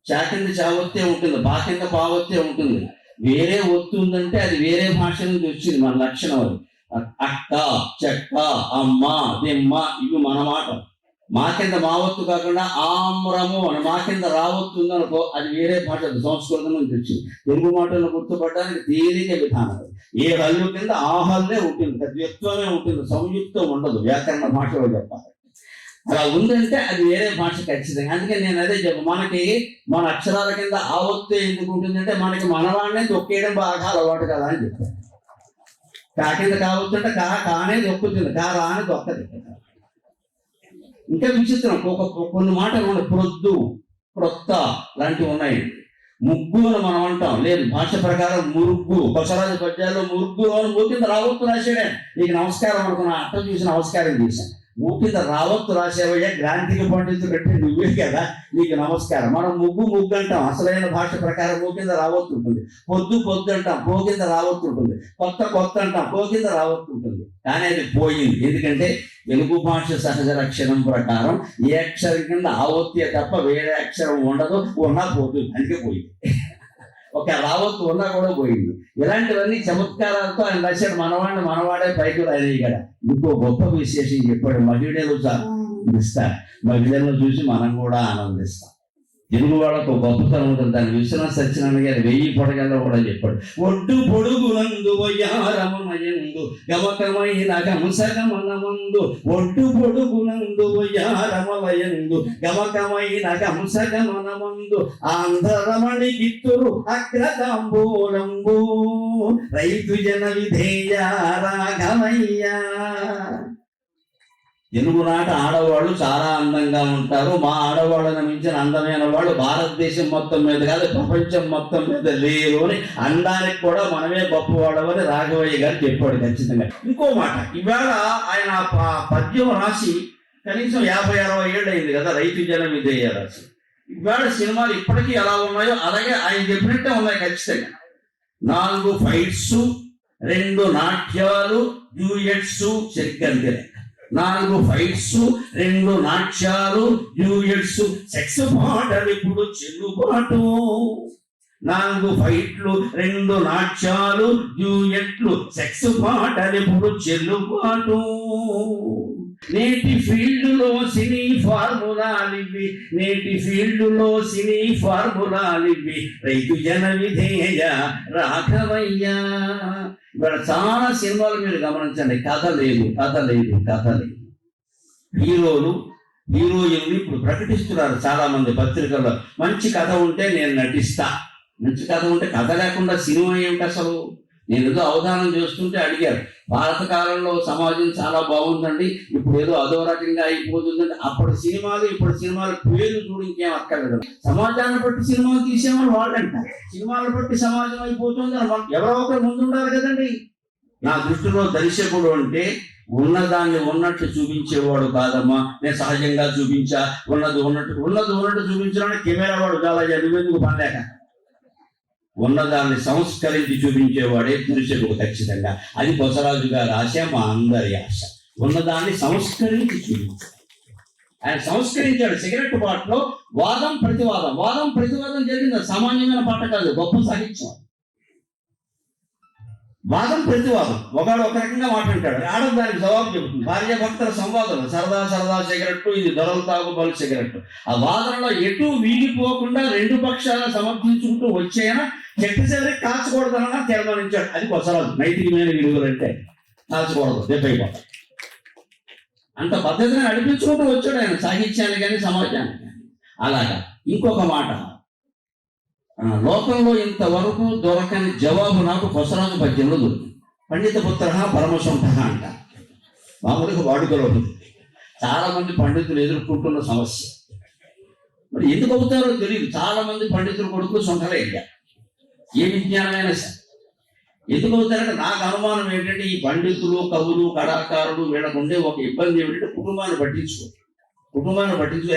చా కింద చావత్తే ఉంటుంది, బా కింద పావత్తే ఉంటుంది. వేరే ఒత్తు ఉందంటే అది వేరే భాష నుంచి వచ్చింది. మన లక్షణం అది. అక్క, చెక్క, అమ్మ, దిమ్మ ఇవి మన మాట. మా కింద మావత్తు కాకుండా ఆమ్రము అని మా కింద రావత్తు ఉందనుకో అది వేరే భాష, సంస్కృతం నుంచి వచ్చింది. తెలుగు మాటలను గుర్తుపడడానికి తేలిక విధానం. ఏ హల్లు కింద ఆ హల్లే ఉంటుంది, ద్వ్యత్వమే ఉంటుంది, సంయుక్తం ఉండదు. వ్యాకరణ భాషలో చెప్పాలి. అలా ఉందంటే అది వేరే భాష ఖచ్చితంగా. అందుకే నేను అదే చెప్పు, మనకి మన అక్షరాల కింద ఆవత్తే ఎందుకు ఉంటుందంటే మనకి మనవాడినే తొక్కేయడం బాగా అలవాటు కదా అని చెప్పారు. కా కింద కావచ్చుంటే కానే దొక్కుతుంది, కా రాని దొక్కది. ఇంకా విచిత్రం కొన్ని మాటలు ప్రొద్దు, క్రొత్త లాంటివి ఉన్నాయండి. ముగ్గు అని మనం అంటాం, లేదు భాష ప్రకారం మురుగ్గు. కొసరాజు పద్యాల్లో మురుగ్గు అని కింద రావత్తు రాశాడే. నీకు నమస్కారం అనుకున్నా, అట్ట చూసి నమస్కారం చేశాను. కింద రావత్తు రాసేవయ్యా, గ్రాంతికి పండించుకుంటే నువ్వే కదా, నీకు నమస్కారం. మనం ముగ్గు అంటాం, అసలైన భాష ప్రకారం కింద రావత్తు ఉంటుంది. పొద్దు అంటాం, కింద రావత్తు ఉంటుంది. కొత్త అంటాం, కింద రావత్తు ఉంటుంది. కానీ అది పోయింది. ఎందుకంటే తెలుగు భాష సహజ లక్షణం ప్రకారం ఏ అక్షరం కింద ఆవత్తే తప్ప వేరే అక్షరం ఉండదు, ఉన్నా పోతుంది. అందుకే పోయింది. ఒక రావత్తు ఉన్నా కూడా పోయింది. ఇలాంటివన్నీ చమత్కారాలతో ఆయన రాశాడు. మనవాడే పైకి రాయగల. ఇంకో గొప్ప విశేషం చెప్పాడు, మహిళలు ఆనందిస్తారు. మహిళలను చూసి మనం కూడా ఆనందిస్తాం. తెలుగు వాళ్ళకు గొప్పతనం ఉంటుంది. దాని విశ్వనాథ సత్యనారాయణ గారు 1000 పొడగల్లో కూడా చెప్పాడు. ఒడ్డు పొడుగునందు వయ్యారమయందు గమకమైన గంసగమనమందు. ఒడ్డు పొడుగునందు వయ్యారమయందు గమకమైన గంసగమనమందు. ఆంధ్రరమణి గిత్తురు అగ్రతాంబూలంబు. రైతు జన విధేయ రాఘవయ్య. తెలుగునాట ఆడవాళ్ళు చాలా అందంగా ఉంటారు. మా ఆడవాళ్ళని మించిన అందమైన వాళ్ళు భారతదేశం మొత్తం మీద కాదు, ప్రపంచం మొత్తం మీద లేరు అని అందానికి కూడా మనమే గొప్పవాడమని రాఘవయ్య గారు చెప్పాడు ఖచ్చితంగా. ఇంకో మాట, ఇవాళ ఆయన పద్యం రాసి కనీసం 50-60 ఏళ్ళు అయింది కదా, రైతు జన విధేయ రాసి. ఇవాళ సినిమాలు ఇప్పటికీ ఎలా ఉన్నాయో అలాగే ఆయన చెప్పినట్టే ఉన్నాయి ఖచ్చితంగా. 4 ఫైట్స్, 2 నాట్యాలు, డ్యూయెట్స్, సరిగ్గా అంతే. 4 ఫైట్స్, 2 నాట్యాలు, డ్యూయెట్స్, సెక్స్ పాటలు ఇప్పుడు చెల్లుబాటు. 4 ఫైట్లు, 2 నాట్యాలు, డ్యూయెట్లు, సెక్స్ పాటలు ఇప్పుడు చెల్లుబాటు. నేటి ఫీల్డ్లో సినీ ఫార్ములాలివి, నేటి ఫీల్డ్లో సినీ ఫార్ములాలివి. రైతు జన విధేయ రాఘవయ్య. ఇవాళ చాలా సినిమాలు మీరు గమనించండి, కథ లేదు. హీరోలు హీరోయిన్లు ఇప్పుడు ప్రకటిస్తున్నారు చాలా మంది పత్రికల్లో. మంచి కథ ఉంటే నేను నటిస్తా. మంచి కథ ఉంటే, కథ లేకుండా సినిమా ఏమిటి అసలు? నేను ఏదో అవధానం చేస్తుంటే అడిగారు, భారత కాలంలో సమాజం చాలా బాగుందండి, ఇప్పుడు ఏదో అదో రకంగా అయిపోతుందండి. అప్పుడు సినిమాలు ఇప్పుడు సినిమాలు పేర్లు చూడు, ఇంకేం అక్కర్లేదు. సమాజాన్ని బట్టి సినిమాలు తీసేవాళ్ళు వాళ్ళంట. సినిమాలు బట్టి సమాజం అయిపోతుంది. ఎవరో ఒకరు ముందు ఉండాలి కదండి. నా దృష్టిలో దర్శకుడు అంటే ఉన్నదాన్ని ఉన్నట్టు చూపించేవాడు కాదమ్మా. నేను సహజంగా చూపించా, ఉన్నది ఉన్నట్టు చూపించడానికి కెమెరా వాడు చాలా చదివేందుకు పనిలేక, ఉన్నదాన్ని సంస్కరించి చూపించేవాడే దర్శకుడు ఖచ్చితంగా. అది కొసరాజు గారి ఆశ, మా అందరి ఆశ. ఉన్నదాన్ని సంస్కరించి చూపించాడు. ఆయన సంస్కరించాడు. సిగరెట్ పాటలో వాదం ప్రతివాదం జరిగింది. సామాన్యమైన పాట కాదు, గొప్ప సాహిత్యం. వాదం ప్రతివాదం, ఒకడు ఒక రకంగా మాట్లాడతాడు, ఆడది దానికి జవాబు చెబుతుంది. భార్య భర్తల సంవాదం, సరదా సిగరెట్టు, ఇది దొరలు తాగుబోలు సిగరెట్టు. ఆ వాదనలో ఎటు వీగిపోకుండా రెండు పక్షాల సమర్థించుకుంటూ వచ్చేనా చెట్టు చివరికి కాల్చకూడదన్నా తీర్మానించాడు. అది కొసరాదు. నైతికమైన విలువలంటే కాల్చకూడదు, దెబ్బైపోతాయి. అంత పద్ధతిగా నడిపించుకుంటూ వచ్చాడు ఆయన సాహిత్యాన్ని కానీ సమాజాన్ని కానీ. అలాగా ఇంకొక మాట, లోకంలో ఇంతవరకు దొరకని జవాబు నాకు కొసరాజు పద్యంలో దొరికింది. పండిత పుత్ర పరమశుంఠ అంట. మామూలుగా వాడుకలో ఉంటుంది. చాలా మంది పండితులు ఎదుర్కొంటున్న సమస్య. మరి ఎందుకు అవుతారో తెలియదు. చాలా మంది పండితులు కొడుకు సొంటలే ఇంకా ఏ విజ్ఞానమైనా సరే ఎందుకు అవుతారంటే, నాకు అనుమానం ఏంటంటే ఈ పండితులు, కవులు, కళాకారులు వీళ్ళకు ఉండే ఒక ఇబ్బంది ఏమిటంటే కుటుంబాన్ని పట్టించుకో.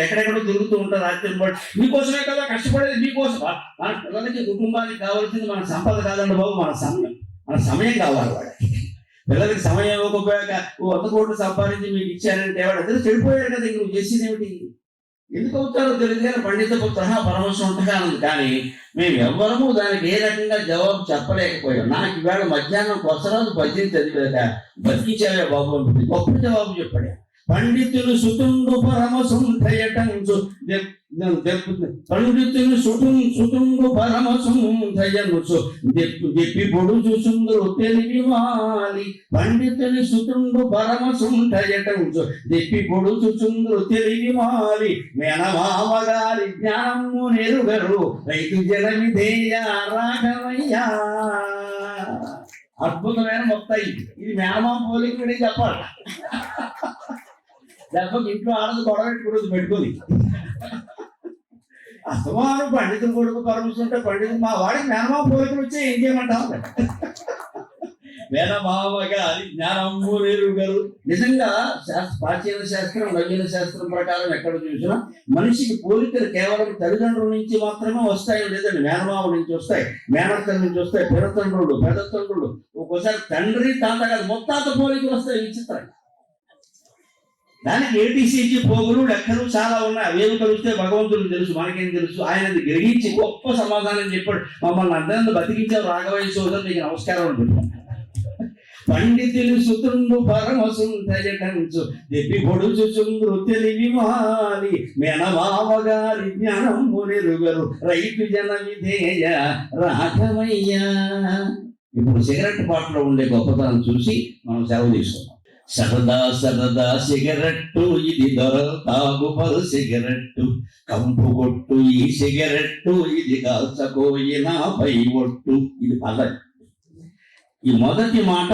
ఎక్కడెక్కడో తిరుగుతూ ఉంటారు. రాత్రి పాటు మీకోసమే కదా కష్టపడేది, మీకోసం. మన పిల్లలకి కుటుంబానికి కావాల్సింది మన సంపద కాదండి బాబు, మన సమయం కావాలి. వాడికి పిల్లలకి సమయం ఇవ్వకపోయాక 100 కోట్లు సంపాదించి మీకు ఇచ్చారంటే వాడు అదే చెడిపోయారు కదా. ఇంక నువ్వు చేసేది ఏమిటి? ఎందుకు అవుతారో తెలియదు కానీ పండిత పుత్ర పరమశుంఠగా ఉంది. కానీ మేము ఎవ్వరము దానికి ఏ రకంగా జవాబు చెప్పలేకపోయాం. నాకు ఈవేళ మధ్యాహ్నం కొసరాజు పద్యం చదివాక బతికించావే బాబు అని గొప్ప జవాబు చెప్పాడు. పండితులు సుతుండు పరమశుంఠయటంచు పండితులు సుతుండు పరమశుంఠయనుచు దెప్పి పొడుచు సుందరు తెలివిమాలి. పండితుని సుతుండు పరమశుంఠయటంచు దెప్పి పొడుచు సుందరు తెలివిమాలి. మేనమామగారి జ్ఞానము నెరుగరు రైతు జన విధేయ రాఘవయ్యా. అద్భుతమైన మొత్తం ఇది మేనమామ పోలికడే చెప్పాలి. లేకపోతే ఇంట్లో ఆడదు గొడవ పెట్టుకుని అసమాను పండితులు కొడుకు పరమిస్తుంటే పండితులు మా వాడికి మేనమామ పోలికలు వచ్చే ఏం చేయమంటాం. మేనమామ గారి జ్ఞానము నెరుగరు. నిజంగా ప్రాచీన శాస్త్రం, నవీన శాస్త్రం ప్రకారం ఎక్కడ చూసినా మనిషికి పోలికలు కేవలం తల్లిదండ్రుల నుంచి మాత్రమే వస్తాయో లేదండి. మేనమామ నుంచి వస్తాయి, మేనత్తల నుంచి వస్తాయి, పిరతండ్రులు, పెదతండ్రులు, ఒక్కోసారి తండ్రి తాత కాదు ముత్తాత పోలికలు వస్తాయి. విచిత్రం. దానికి ఏటీసీకి పోగులు లెక్కలు చాలా ఉన్నాయి. అవేవి కలిస్తే భగవంతుడికి తెలుసు, మనకేం తెలుసు. ఆయన గ్రహించి గొప్ప సమాధానం చెప్పాడు. మమ్మల్ని అందరినీ బతికించారు రాఘవయ్య సోదరు, నీకు నమస్కారం అనుకుంటున్నాను. పండితులు సుతుండు పరమశుంఠయటంచు దెప్పి పొడుచు చుంద్రు తెలివిమాలి. మేనమామగారి జ్ఞానము నెరుగరు రైతు జన విధేయ రాఘవయ్య. ఇప్పుడు సిగరెట్ పాటలో ఉండే గొప్పతనం చూసి మనం సెలవు తీసుకున్నాం. సరదా సిగరెట్టు, ఇది దొర తాగుబడు సిగరెట్టు. కంపు కొట్టు ఈ సిగరెట్టు, ఇది కాల్చకోయినా పై ఒట్టు. ఇది పద్ధతి. ఈ మొదటి మాట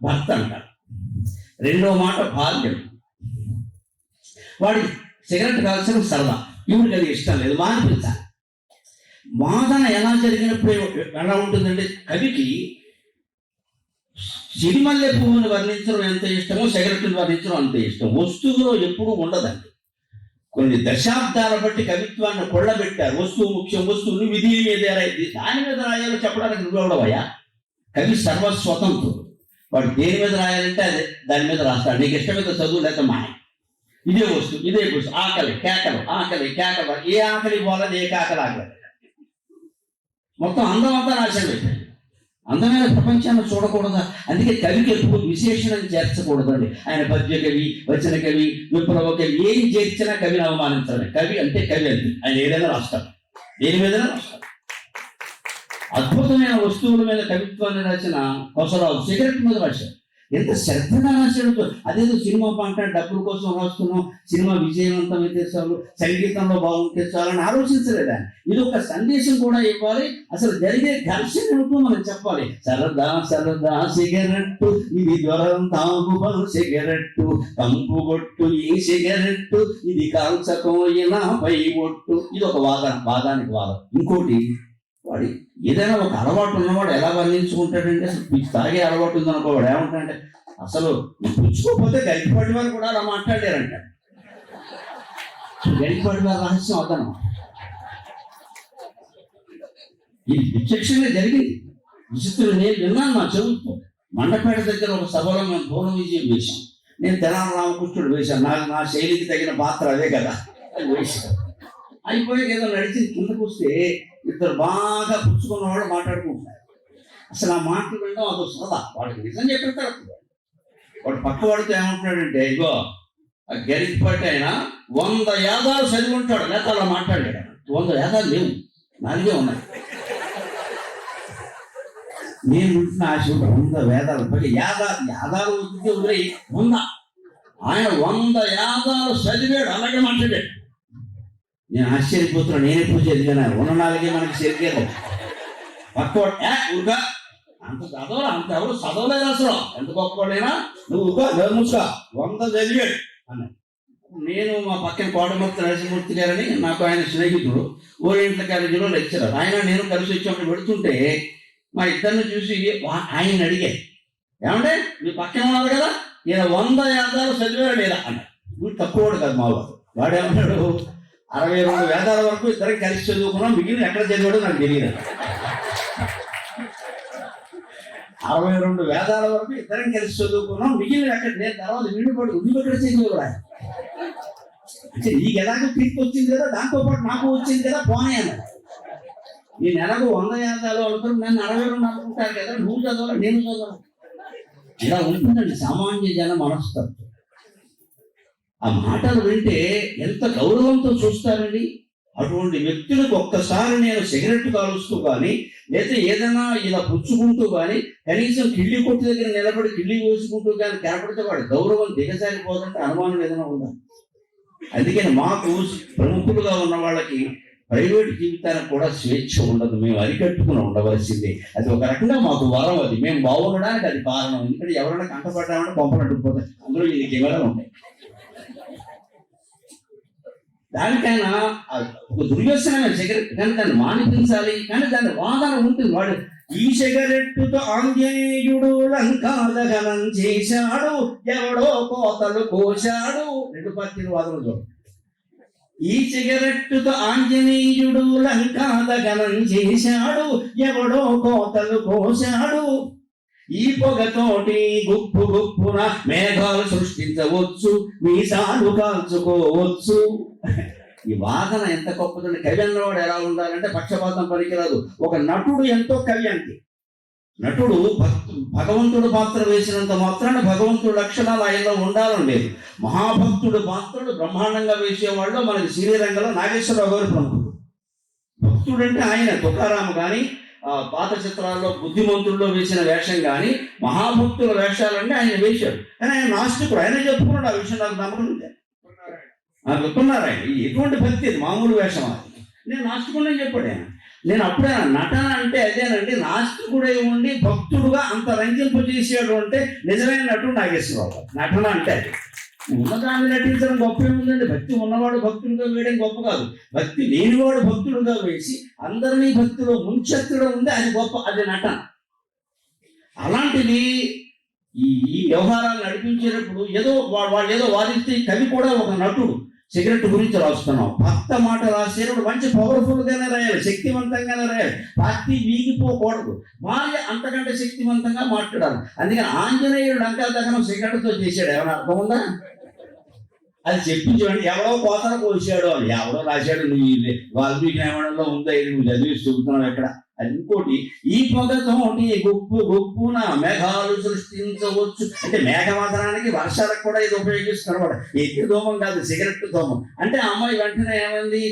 భర్త అంటారు, రెండో మాట భార్య. వాడి సిగరెట్ కాల్చడం సరదా, ఇవిడికి అది ఇష్టం లేదు, మానిపించాలి. వాదన ఎలా జరిగినప్పుడు ఎలా ఉంటుందంటే, కవికి సిరిమల్లె పువ్వుని వర్ణించడం ఎంత ఇష్టమో సిగరెట్ని వర్ణించడం అంతే ఇష్టం. వస్తువులో ఎప్పుడూ ఉండదండి. కొన్ని దశాబ్దాల బట్టి కవిత్వాన్ని కొళ్ళబెట్టారు. వస్తువు ముఖ్యం, వస్తువుని విధి మీద దాని మీద రాయాలో చెప్పడానికి నువ్వెవడవయ్యా? కవి సర్వస్వతంత్రుడు. వాడు దేని మీద రాయాలంటే అదే దాని మీద రాస్తాడు. నీకు ఇష్టమైన చదువు లేక మాయ. ఇదే వస్తువు, ఇదే వస్తువు. ఆకలి కేకలు, ఏ ఆకలి పోలేదు, ఏ కాకలు ఆకలి. మొత్తం అందం అంతా నాశనం పెట్టాడు. అందమైన ప్రపంచాన్ని చూడకూడదా? అందుకే కవికి ఎప్పుడు విశేషణం చేర్చకూడదండి. ఆయన పద్య కవి, వచన కవి, విప్లవ కవి, ఏం చేర్చినా కవిని అవమానించాలి. కవి అంటే కవి అంతే. ఆయన ఏదైనా రాస్తాడు, దేని మీదైనా రాస్తాడు. అద్భుతమైన వస్తువుల మీద కవిత్వాన్ని రాసిన కొసరాజు సిగరెట్ మీద రాశాడు. ఎంత శ్రద్ధగా రాశాడు. అదేదో సినిమా పాట డబ్బుల కోసం రాస్తున్నాం, సినిమా విజయవంతమైతే చాలు, సంగీతంలో బాగుంటే చాలని ఆలోచించలేదా? ఇది ఒక సందేశం కూడా ఇవ్వాలి. అసలు జరిగే ఘర్షణ ఏమిటో మనం చెప్పాలి. సరదా సిగరెట్టు, ఇది దొరం తాగుబడు సిగరెట్టు. కంపు కొట్టు ఈ సిగరెట్టు, ఇది కాల్చకోయినా పై ఒట్టు. ఇది ఒక వాదానికి వాదం. ఇంకోటి వాడి ఏదైనా ఒక అలవాటు ఉన్నవాడు ఎలా వర్ణించుకుంటాడంటే, అసలు పిచ్చి తాగే అలవాటు ఉందనుకో వాడు ఏమంటాడంటే, అసలు పుచ్చుకోకపోతే గరికపాటి వారు కూడా అలా మాట్లాడారంట. గరికపాటి వారి రహస్యం అతను ఇది విచక్షణ జరిగింది. విచిత్రం నేను విన్నాను నా చెవుతో. మండపేట దగ్గర ఒక సభలో మేము పూర్ణ విజయం వేశాం. నేను తెనాలి రామకృష్ణుడు వేశాను. నా శైలికి తగిన పాత్ర అదే కదా, అది వేశాను. అయిపోయాక ఏదో నడిచి కిందకు వస్తే ఇద్దరు బాగా పుచ్చుకున్న వాళ్ళు మాట్లాడుకుంటున్నారు. అసలు ఆ మాటలు వినడం అదో సరదా. వాడికి నిజం చెప్పేస్తారు. వాడు పక్క వాడితో ఏమంటున్నాడంటే, ఇగో ఆ గరికపాటి ఆయన 100 యాదాలు చదివి ఉంటాడు, లేకపోతే అలా మాట్లాడాడు. 100 యాదాలు లేవు, 4 ఉన్నాయి. నేను ఉంటున్న ఆశ 100 వేదాలు యాదాలు వదిలితే వదిలి 100. ఆయన 100 యాదాలు చదివాడు, అలాగే మాట్లాడాడు. నేను ఆశ్చర్యపోతున్నాను. నేను ఎప్పుడు చదివాను? 4 మనకి సరిగ్గా పక్కవాడు ఊరుగా అంత చదవరా, అంత ఎవరు చదవలేదు అసలు, ఎంత గొప్పవాడైనా నువ్వు మూసుగా 100 చదివాడు అన్నాడు. నేను మా పక్కన కోటమూర్తి నరసింహమూర్తి గారని నాకు ఆయన స్నేహితుడు, ఓరియంటల్ కాలేజీలో లెక్చరర్. ఆయన నేను కలిసి వచ్చి పెడుతుంటే మా ఇద్దరిని చూసి ఆయన అడిగాడు, ఏమంటే మీ పక్కన ఉన్నారు కదా, ఈయన 100 యాదాలు చదివాడు లేదా అన్నాడు. వీడు తక్కువవాడు కాదు మా వాడు ఏమన్నాడు, 62 వేదాల వరకు ఇద్దరికి కలిసి చదువుకున్నాం, మిగిలిన ఎక్కడ చదివాడో నాకు తెలియదు. 62 వేదాల వరకు ఇద్దరం కలిసి చదువుకున్నాం, మిగిలిన ఎక్కడ, నేను తర్వాత వీడిని పాటు నువ్వు ఎక్కడ చదివేవాడు అంటే, నీకు ఎలాగో కీర్తి వచ్చింది కదా, దాంతో పాటు నాకు వచ్చింది కదా, పోనీ అన్నాడు. ఈ నెలకు 100 యాదాలు అనుకుని నన్ను 62 అనుకుంటారు కదా, నువ్వు చదవాలి నేను చదవాలి. ఇలా ఉంటుందండి సామాన్య జన మనస్తత్వం. ఆ మాటలు వింటే ఎంత గౌరవంతో చూస్తారండి. అటువంటి వ్యక్తులకు ఒక్కసారి నేను సిగరెట్ కాలుస్తూ కానీ, లేదా ఏదైనా ఇలా పుచ్చుకుంటూ కానీ, కనీసం కిళ్ళి కొట్టు దగ్గర నిలబడి కిళ్ళి వేసుకుంటూ కానీ కనపడితే వాడి గౌరవం దిగజారిపోదంటే అనుమానం ఏదైనా ఉందా? అందుకని మాకు ప్రముఖులుగా ఉన్న వాళ్ళకి ప్రైవేట్ జీవితానికి కూడా స్వేచ్ఛ ఉండదు. మేము అరికట్టుకుని ఉండవలసిందే. అది ఒక రకంగా మాకు వరం. అది మేము బాగుండడానికి అది కారణం. ఎందుకంటే ఎవరైనా కంటపడ్డామంటే పంపనట్టుకుపోతాయి. అందులో ఇది కెమెరాలు ఉంటాయి. దానికైనా ఒక దుర్వ్యసనమైన సిగరెట్ కానీ దాన్ని మానిపించాలి, కానీ దాని వాదన ఉంటుంది. వాడు ఈ సిగరెట్టుతో ఆంజనేయుడు లంకాదహనం చేశాడు, ఎవడో కోతలు కోశాడు. 2 పార్టీల వాదన చూడండి. ఈ సిగరెట్టుతో ఆంజనేయుడు లంకాదహనం చేశాడు, ఎవడో కోతలు కోశాడు. ఈ పొగతోటి గుప్పు గుప్పున మేఘాలు సృష్టించవచ్చు, మీసాలు కాల్చుకోవచ్చు. ఈ వాదన ఎంత గొప్పదండి. కవి అన్నవాడు ఎలా ఉండాలంటే పక్షపాతం పనికిరాదు. ఒక నటుడు ఎంతో కవి అంటే, నటుడు భగవంతుడు పాత్ర వేసినంత మాత్రాన భగవంతుడు లక్షణాలు ఆయనలో ఉండాలని లేదు. మహాభక్తుడు పాత్రలు బ్రహ్మాండంగా వేసేవాళ్ళు మనకి సినీ రంగంలో నాగేశ్వరరావు గారు ప్రముఖుడు. భక్తుడు అంటే ఆయన తుకారాం కానీ, పాత చిత్రాల్లో బుద్ధిమంతుల్లో వేసిన వేషం కానీ, మహాభక్తుల వేషాలన్నీ ఆయన వేశాడు. కానీ ఆయన నాస్తికుడు. ఆయన చెప్పుకున్నాడు ఆ విషయం, నాకు నమ్మకం ఉంది. చెప్తున్నారు ఆయన ఎటువంటి భక్తి, మామూలు వేషం అది. నేను నాస్తికుడని చెప్పాడు ఆయన. నేను అప్పుడే నటన అంటే అదేనండి, నాస్తికుడై ఉండి భక్తుడుగా అంత రంజింపు చేసాడు అంటే నిజమైన నటుడు నాగేశ్వరరావు. నటన అంటే అది ఉన్నదాన్ని నటించడం గొప్ప ఏముందండి. భక్తి ఉన్నవాడు భక్తుడిగా వేయడం గొప్ప కాదు, భక్తి లేనివాడు భక్తుడిగా వేసి అందరినీ భక్తిలో ముంచెత్తడం ఉంది, అది గొప్ప, అది నటన. అలాంటిది ఈ వ్యవహారాలు నడిపించేటప్పుడు ఏదో వాళ్ళు ఏదో వాదిస్తే, కవి కూడా ఒక నటుడు సిగరెట్ గురించి రాస్తున్నాం. భక్త మాట రాసేటప్పుడు మంచి పవర్ఫుల్ గానే రాయాలి, శక్తివంతంగానే రాయాలి. పార్టీ వీగిపోకూడదు, భార్య అంతకంటే శక్తివంతంగా మాట్లాడాలి. అందుకని ఆంజనేయుడు లంకాదహనం సిగరెట్తో చేశాడు. ఏమైనా అర్థం ఉందా? అది చెప్పించండి. ఎవడో కోతను కోసాడు అని ఎవడో రాశాడు. నువ్వు వాల్మీకి రామాయణంలో ఉందా, ఇది నువ్వు చదివి చెబుతున్నావు ఎక్కడ? అది ఇంకోటి, ఈ పొగతోటి గుప్పు గుప్పున మేఘాలు సృష్టించవచ్చు అంటే మేఘమాతనానికి వర్షాలకు కూడా ఇది ఉపయోగిస్తున్నమాట. ఎత్తి దోమం కాదు, సిగరెట్ దోమం. అంటే ఆ అమ్మాయి వెంటనే ఏమైంది,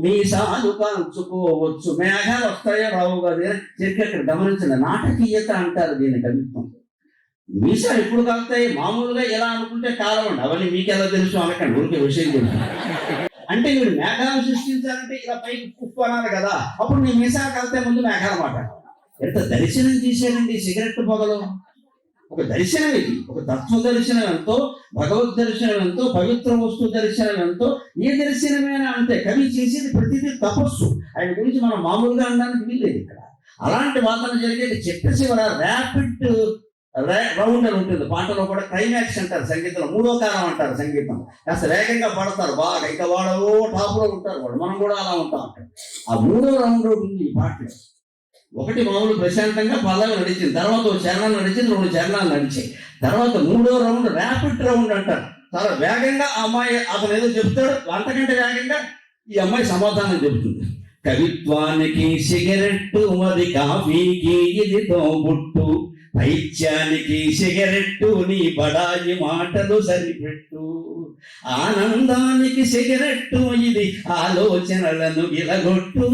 మీసాలు కాల్చుకోవచ్చు, మేఘాలు వస్తాయో రావు కాదు. సరిగ్గా ఇక్కడ గమనించండి, నాటకీయత అంటారు దీని కవిత్వం. మీసాలు ఎప్పుడు కాలుతాయి? మామూలుగా ఎలా అనుకుంటే కాలవండి. అవన్నీ మీకెలా తెలుసు అనకండి, ఊరికే విషయం తెలుసు. అంటే మీరు మేఘాలు సృష్టించాలంటే ఇలా పైకి కుప్పు అనాలి కదా, అప్పుడు నీ మీసాలు కలితే ముందు మేఘాలు మాట. ఎంత దర్శనం చేశారండి సిగరెట్ పొగలు. ఒక దర్శనం ఇది. ఒక తత్వ దర్శనం ఎంతో, భగవద్ దర్శనం ఎంతో, పవిత్ర వస్తు దర్శనం ఎంతో, ఏ దర్శనమైనా అంతే. కవి చేసేది ప్రతిదీ తపస్సు. ఆయన గురించి మనం మామూలుగా అనడానికి వీల్లేదు ఇక్కడ. అలాంటి వాదన జరిగేది చిట్ట చివర ర్యాపిడ్ రౌండ్ అని ఉంటుంది. పాటలో కూడా క్లైమాక్స్ అంటారు సంగీతంలో, మూడో కాలం అంటారు సంగీతం. కాస్త వేగంగా పడతారు బాగా, ఇంకా వాడవో టాప్లో ఉంటారు వాడు, మనం కూడా అలా ఉంటాం అక్కడ. ఆ మూడో రౌండ్ ఉంది ఈ పాటలో. ఒకటి మామూలు ప్రశాంతంగా పల్లవి నడిచింది, తర్వాత ఒక చరణాలు నడిచింది, 2 చరణాలు నడిచాయి. తర్వాత మూడో రౌండ్ ర్యాపిడ్ రౌండ్ అంటారు. చాలా వేగంగా ఆ అమ్మాయి అతను ఏదో చెప్తాడు, అంతకంటే వేగంగా ఈ అమ్మాయి సమాధానం చెబుతుంది. కవిత్వానికి సిగరెట్టు, అది కాఫీకి ఇది తోబుట్టు, పైత్యానికి సిగరెట్టు, నీ బడాయి మాటలు సరిపెట్టు, ఆనందానికి సిగరెట్టు, ఇది ఆలోచనలను గిలగొట్టు,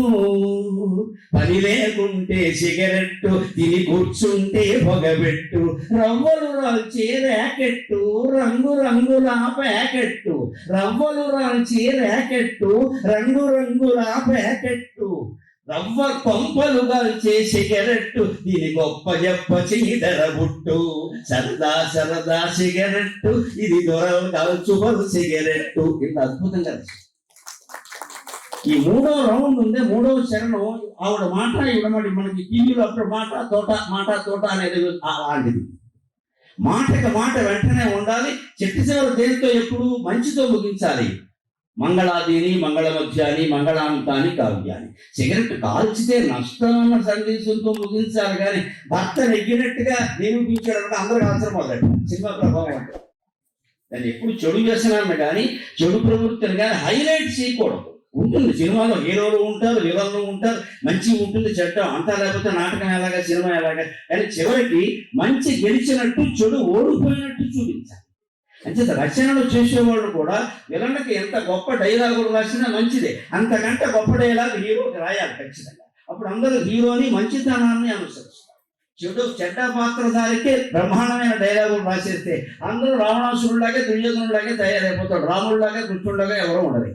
పని లేకుంటే సిగరెట్టు, తిని కూర్చుంటే పొగబెట్టు, రవ్వలు రాల్చే ర్యాకెట్టు, రంగు రంగుల ప్యాకెట్టు, రవ్వలు రాల్చే ర్యాకెట్టు, రంగు రంగుల ప్యాకెట్టు, రవ్వ కొంపలు గాల్చే సిగరెట్టు, దీని గొప్ప చెప్ప చీదర బుట్టు, సరదా సరదా సిగరెట్టు, ఇది దొరలు కాల్చుబలు సిగరెట్టు. ఇంత అద్భుతంగా ఈ మూడో రౌండ్ ఉంది. మూడో చరణం ఆవిడ మాట ఇవ్వడమండి. మనకి టీవీలో అప్పుడు మాట తోట అనేది అలాంటిది. మాటకి మాట వెంటనే ఉండాలి. చెట్టు చివరి దేనితో ఎప్పుడు మంచితో ముగించాలి. మంగళాదిని, మంగళమధ్యాని, మంగళాంతాని, కావ్యాన్ని. సిగరెట్ కాల్చితే నష్టం అన్న సందేశంతో ముగించాలి కానీ భర్త నెగ్గినట్టుగా నిరూపించడం అందరూ అవసరం మొదలెట్టు. సినిమా ప్రభావం అంటే దాన్ని ఎప్పుడు చెడు వ్యసనాన్ని కానీ, చెడు ప్రవృత్తిని కానీ హైలైట్ చేయకూడదు. ఉంటుంది సినిమాలో హీరోలు ఉంటారు, విలన్లు ఉంటారు, మంచి ఉంటుంది, చెడ్డ అంతా, లేకపోతే నాటకం ఎలాగా, సినిమా ఎలాగా. కానీ చివరికి మంచి గెలిచినట్టు, చెడు ఓడిపోయినట్టు చూపించాలి. అంటే రచనలు చేసేవాళ్ళు కూడా విలన్కి ఎంత గొప్ప డైలాగులు రాసినా మంచిదే, అంతకంటే గొప్ప డైలాగ్ హీరోకి రాయాలి ఖచ్చితంగా. అప్పుడు అందరూ హీరోని మంచితనాన్ని అనుసరిస్తారు. చెడ్డ పాత్రధారికే బ్రహ్మాండమైన డైలాగులు రాసేస్తే అందరూ రావణాసురులాగే, దుర్యోధనులాగే తయారైపోతాడు. రాముడిలాగా, కృష్ణుడిలాగా ఎవరో ఉండదు.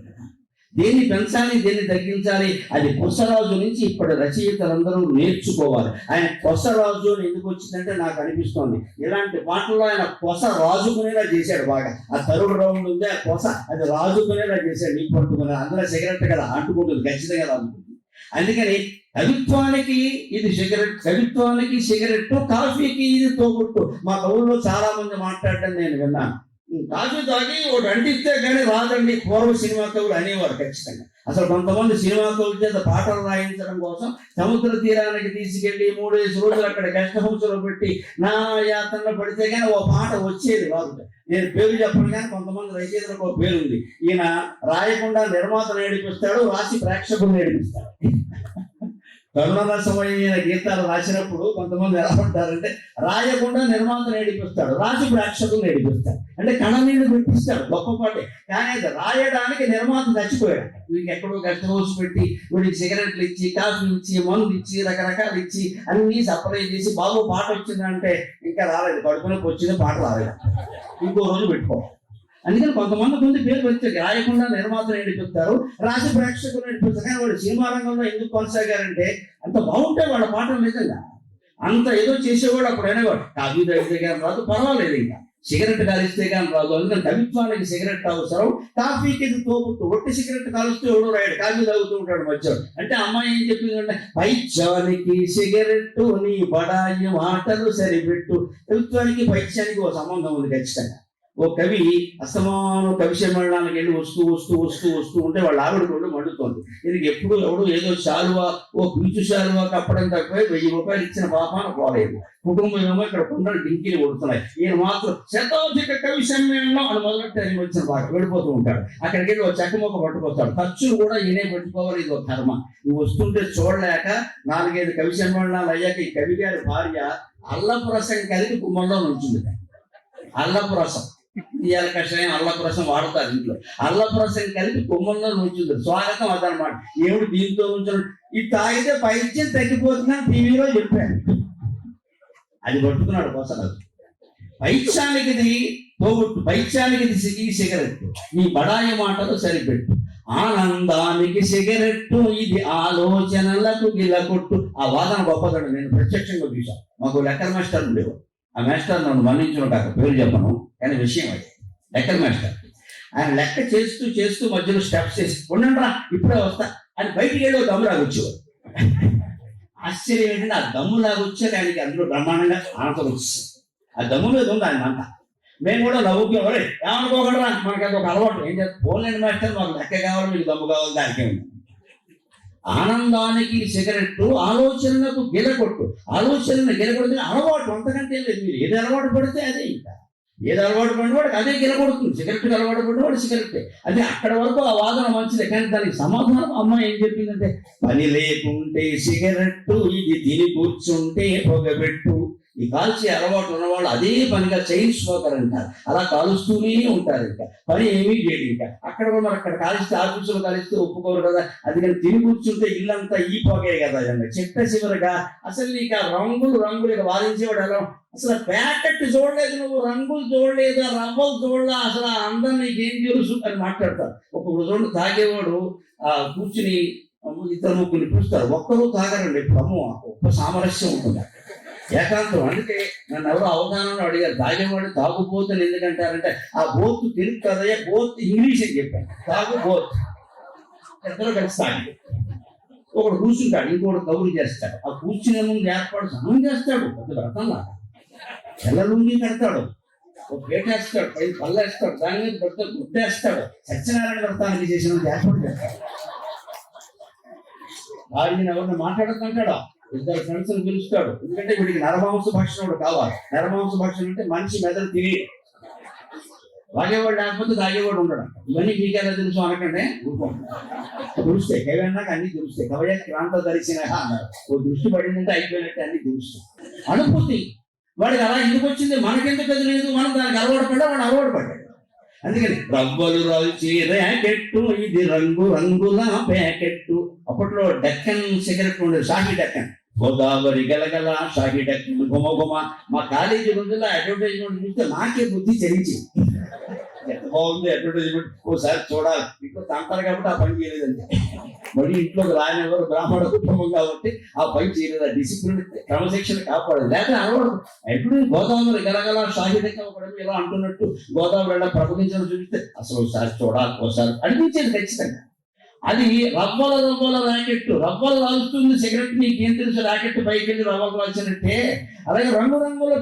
దేన్ని పెంచాలి, దేన్ని తగ్గించాలి, అది కొసరాజు నుంచి ఇప్పటి రచయితలందరూ నేర్చుకోవాలి. ఆయన కొసరాజు అని ఎందుకు వచ్చిందంటే నాకు అనిపిస్తోంది ఇలాంటి పాటల్లో ఆయన కొస రాజుకునేలా చేశాడు బాగా. ఆ తరుడు రౌండ్ ఉంది, ఆ కొస అది రాజుకునేలా చేశాడు. నీ పట్టుకుని అందులో సిగరెట్ కదా అంటుకుంటుంది, ఖచ్చితంగా రాజుకుంటుంది. అందుకని కవిత్వానికి ఇది సిగరెట్, కవిత్వానికి సిగరెట్, కాఫీకి ఇది తోబుట్టు. మా కవుల్లో చాలా మంది మాట్లాడడం నేను విన్నాను. కాఫీ తాగి ఒకటి అంటిస్తే కానీ రాదండి పూర్వ సినిమా కవులు అనేవారు ఖచ్చితంగా. అసలు కొంతమంది సినిమా కవుల చేత పాటలు రాయించడం కోసం సముద్ర తీరానికి తీసుకెళ్లి 3-5 రోజులు అక్కడ గెస్ట్ హౌస్ లో పెట్టి నా యాత్రలో పడితే కానీ ఓ పాట వచ్చేది రాదు. నేను పేరు చెప్పను కానీ కొంతమంది రచయితలకు ఒక పేరు ఉంది. ఈయన రాయకుండా నిర్మాతను ఏడిపిస్తాడు, రాసి ప్రేక్షకులను ఏడిపిస్తాడు. కరుణరసమైన గీతాలు రాసినప్పుడు కొంతమంది ఎలా ఉంటారంటే రాయకుండా నిర్మాతను ఏడిపిస్తాడు, రాసి ప్రేక్షకులను ఏడిపిస్తాడు. అంటే కణనీళ్ళు పెట్టిస్తాడు గొప్ప పాటే, కానీ అది రాయడానికి నిర్మాత చచ్చిపోయాడు. వీడికి ఎక్కడో గెస్ట్ హౌస్ పెట్టి వీడికి సిగరెట్లు ఇచ్చి, కాఫీ ఇచ్చి, మందు ఇచ్చి, రకరకాలు ఇచ్చి అన్ని సప్లై చేసి బాబు పాట వచ్చిందంటే ఇంకా రాలేదు, కడుపునొప్పి వచ్చింది, పాట రాలేదు, ఇంకో రోజు పెట్టుకోవాలి. అందుకని కొంతమంది పేరు వచ్చారు, రాయకుండా నిర్మాతలు ఏడిపిస్తారు, రాసి ప్రేక్షకులు ఏడిపిస్తారు. కానీ వాళ్ళు సినిమా రంగంలో ఎందుకు కొనసాగారంటే అంత బాగుంటే వాళ్ళ పాటలు నిజంగా అంత ఏదో చేసేవాడు. అప్పుడు అనేవాడు కాఫీ తాగితే కానీ రాదు, పర్వాలేదు, ఇంకా సిగరెట్ కాలిస్తే కానీ రాదు. అందుకని కవిత్వానికి సిగరెట్ అవసరం, కాఫీకి ఇది తోబుట్టు. ఒట్టి సిగరెట్ కాలుస్తూ ఎవడు రాయడు, కాఫీ తాగుతూ ఉంటాడు మధ్యలో. అంటే అమ్మాయి ఏం చెప్పిందంటే పైత్యానికి సిగరెట్టు, నీ బడాయి మాటలు సరిపెట్టు. కవిత్వానికి పైత్యానికి ఒక సంబంధం ఉంది ఖచ్చితంగా. ఓ కవి అస్తమానం కవి సమ్మేళనానికి వెళ్ళి వస్తూ ఉంటే వాళ్ళ ఆవిడ ఒళ్ళు మండుతోంది. దీనికి ఎప్పుడు ఎవడు ఏదో శాలువా, ఓ పీచు శాలువా కప్పడం తక్కువే, 1000 రూపాయలు ఇచ్చిన పాపాన పోలేదు. కుటుంబం ఏమో ఇక్కడ కొండలు డింకీలు కొడుతున్నాయి. ఈయన మాత్రం శతాధిక కవి సమ్మేళనం అని మొదలెట్టి ఆయన వచ్చిన బాగా వెళ్ళిపోతూ ఉంటాడు. అక్కడికి వెళ్ళి ఒక చెక్కమొక్క పట్టుకొస్తాడు. ఖర్చులు కూడా ఈయనే పెట్టుకోవాలి, ఇది ఒక కర్మ. నువ్వు వస్తుంటే చూడలేక 4-5 కవి సమ్మేళనాలు అయ్యాక ఈ కవి గారి భార్య అల్లపు రసం కలిపి కుమ్మంలో నుంచింది. అల్లపు రసం, ఇవాళ కషాయం అల్లపు రసం వాడతారు ఇంట్లో. అల్లపు రసం కలిపి కుమ్మంలో నుంచుంది. స్వాగతం అదనమాట. ఏమిటి దీంతో నుంచు, ఇది తాగితే పైత్యం తగ్గిపోతుందని టీవీలో చెప్పాడు. అది పట్టుకున్నాడు కోసరాజు. పైత్యానికి పోగొట్టు, పైత్యానికి ఈ సిగరెట్, ఈ బడాయి మాటలు సరిపెట్టు, ఆనందానికి సిగరెట్టు, ఇది ఆలోచనలకు గిలకొట్టు. ఆ వాదన గొప్పదండి, నేను ప్రత్యక్షంగా చూశాను. మాకు లెక్కల మాస్టర్ ఉండేవాడు. ఆ మాస్టర్ నన్ను మన్నించిన కాక పేరు చెప్పను, కానీ విషయం అది లెక్కల మాస్టర్. ఆయన లెక్క చేస్తూ చేస్తూ మధ్యలో స్టెప్స్ చేసి ఉండండిరా ఇప్పుడే వస్తా అని బయటికి వెళ్ళి దమ్ములాగా వచ్చేవాడు. ఆశ్చర్యం ఏంటంటే ఆ దమ్ములాగా వచ్చాక ఆయనకి అందులో బ్రహ్మాండంగా ఆనందం వచ్చింది. ఆ దమ్ము మీద ఉంది ఆయన అంతా. మేము కూడా నవ్వుకి ఏమనుకోగలరా, మనకి అది ఒక అలవాటు. ఏం చేస్తాం, పోలేండి మాస్టర్ మాకు లెక్క కావాలి, మీకు దమ్ము కావాలి, దానికే ఉంది. ఆనందానికి సిగరెట్, ఆలోచనలకు గిలకొట్టు. ఆలోచనలు గిలకొడితే అలవాటు, అంతకంటే లేదు. మీరు ఏది అలవాటు పడితే అదే, ఇంకా ఏది అలవాటు పడినవాడు అదే గిలకొడుతుంది. సిగరెట్కి అలవాటు పడినవాడు సిగరెట్టే. అదే అక్కడ వరకు ఆ వాదన మంచిదే, కానీ దానికి సమాధానం అమ్మ ఏం చెప్పిందంటే, పని లేకుంటే సిగరెట్టు, ఇది తిని కూర్చుంటే పొగబెట్టు. ఈ కాల్చే అలవాటు ఉన్నవాళ్ళు అదే పనిగా చైన్ స్మోకర్ అంటారు. అలా కాలుస్తూనే ఉంటారు, ఇంకా పని ఏమీ చేయదు. ఇంకా అక్కడ కూడా మరి అక్కడ కాలిస్తే, ఆఫీసులో కాలిస్తే ఒప్పుకోరు కదా. అది కానీ తిని కూర్చుంటే ఇల్లంతా ఈ పొగే కదా. చెట్ట చివరిగా అసలు నీకు ఆ రంగులు ఇక వాదించేవాడు ఎలా, అసలు ప్యాకెట్ చూడలేదు నువ్వు, రంగులు చూడలేదు, రవ్వలు చూడలే, అసలు అందరు నీకేం తెలుసు అని మాట్లాడతారు. ఒక్కొక్కడు చూడండి తాగేవాడు కూర్చుని ఇతర ముగ్గురిని పిలుస్తారు, ఒక్కరు తాగరండి. ఇప్పుడు గొప్ప సామరస్యం ఉంటుంది, ఏకాంతం. అందుకే నన్ను ఎవరో అవగాహనలో అడిగారు, తాగేవాడు తాగుబోతుని ఎందుకంటారంటే, ఆ బోత్ తెలుగు కదయ్యా, బోత్ ఇంగ్లీష్ అని చెప్పాను. తాగు బోత్ ఇద్దరు కలిసి తాగి ఒకడు కూర్చుంటాడు, ఇంకోటి కబురు చేస్తాడు. ఆ కూర్చునే ముందు ఏర్పాటు స్నానం చేస్తాడు, పెద్ద వ్రతంలా. తెల్ల లుంగి కడతాడు, ఒక పేటేస్తాడు, పైన పళ్ళేస్తాడు, దాని మీద పెద్ద గుడ్డేస్తాడు. సత్యనారాయణ వ్రతానికి చేసినంత ఏర్పాటు చేస్తాడు. వారిని ఎవరిని మాట్లాడుతుంటాడా, ఇద్దరు ఫ్రెండ్స్ పిలుస్తాడు. ఎందుకంటే వీడికి నరమాంస భక్షణుడు కావాలి. నరమాంస భక్షణం అంటే మనిషి మెదడు తిని తాగేవాడు లేకపోతే తాగేవాడు ఉండడం. ఇవన్నీ మీకెలా తెలుసు అనకంటే తెలుస్తాయి. కవిన్నాక అన్ని తెలుస్తాయి. కవయ క్రాంత దర్శన అన్నారు. ఓ దృష్టి పడిందంటే అయిపోయినట్టే అన్ని తెలుస్తాయి. అనుభూతి వాడికి అలా ఎందుకు వచ్చింది, మనకెందుకు అది లేదు, మనం దానికి అలవాటు పడ్డా వాడు అలవాటు పడ్డాడు. అందుకని రవ్వలు రాల్చి ర్యాకెట్టు, ఇది రంగు రంగుల ప్యాకెట్టు. అప్పట్లో డెక్కన్ సిగరెట్ ఉండేది, షాహీ డెక్కన్. గోదావరి గలగల షాహీ డెక్కన్ గుమ గుమ. మా కాలేజీ రోజుల్లో అడ్వర్టైజ్మెంట్ చూస్తే నాకే బుద్ధి చెల్లించి, ఎంత బాగుంది అడ్వర్టైజ్మెంట్, ఓసారి చూడాలి. ఇంట్లో తంటారు కాబట్టి ఆ పని చేయలేదండి. మళ్ళీ ఇంట్లోకి రానివ్వరు, బ్రాహ్మణ కుటుంబం కాబట్టి ఆ పని చేయలేదు. ఆ డిసిప్లిన్ క్రమశిక్షణ కాపాడదు. లేకపోతే అలవాడు ఎప్పుడు గోదావరి గలగల షాహీ డెక్కన్ ఒకటి ఇలా అంటున్నట్టు గోదావరి ఎలా ప్రపంచంలో చూపిస్తే అసలు ఒకసారి చూడాలి, ఒకసారి అనిపించేది ఖచ్చితంగా. అది రవ్వల ర్యాకెట్, రవ్వలు రాలుస్తుంది సిగరెట్. నీకేం తెలుసు, ర్యాకెట్ పైకి వెళ్ళి రవ్వలు రాల్చినట్టే. అలాగే రంగుల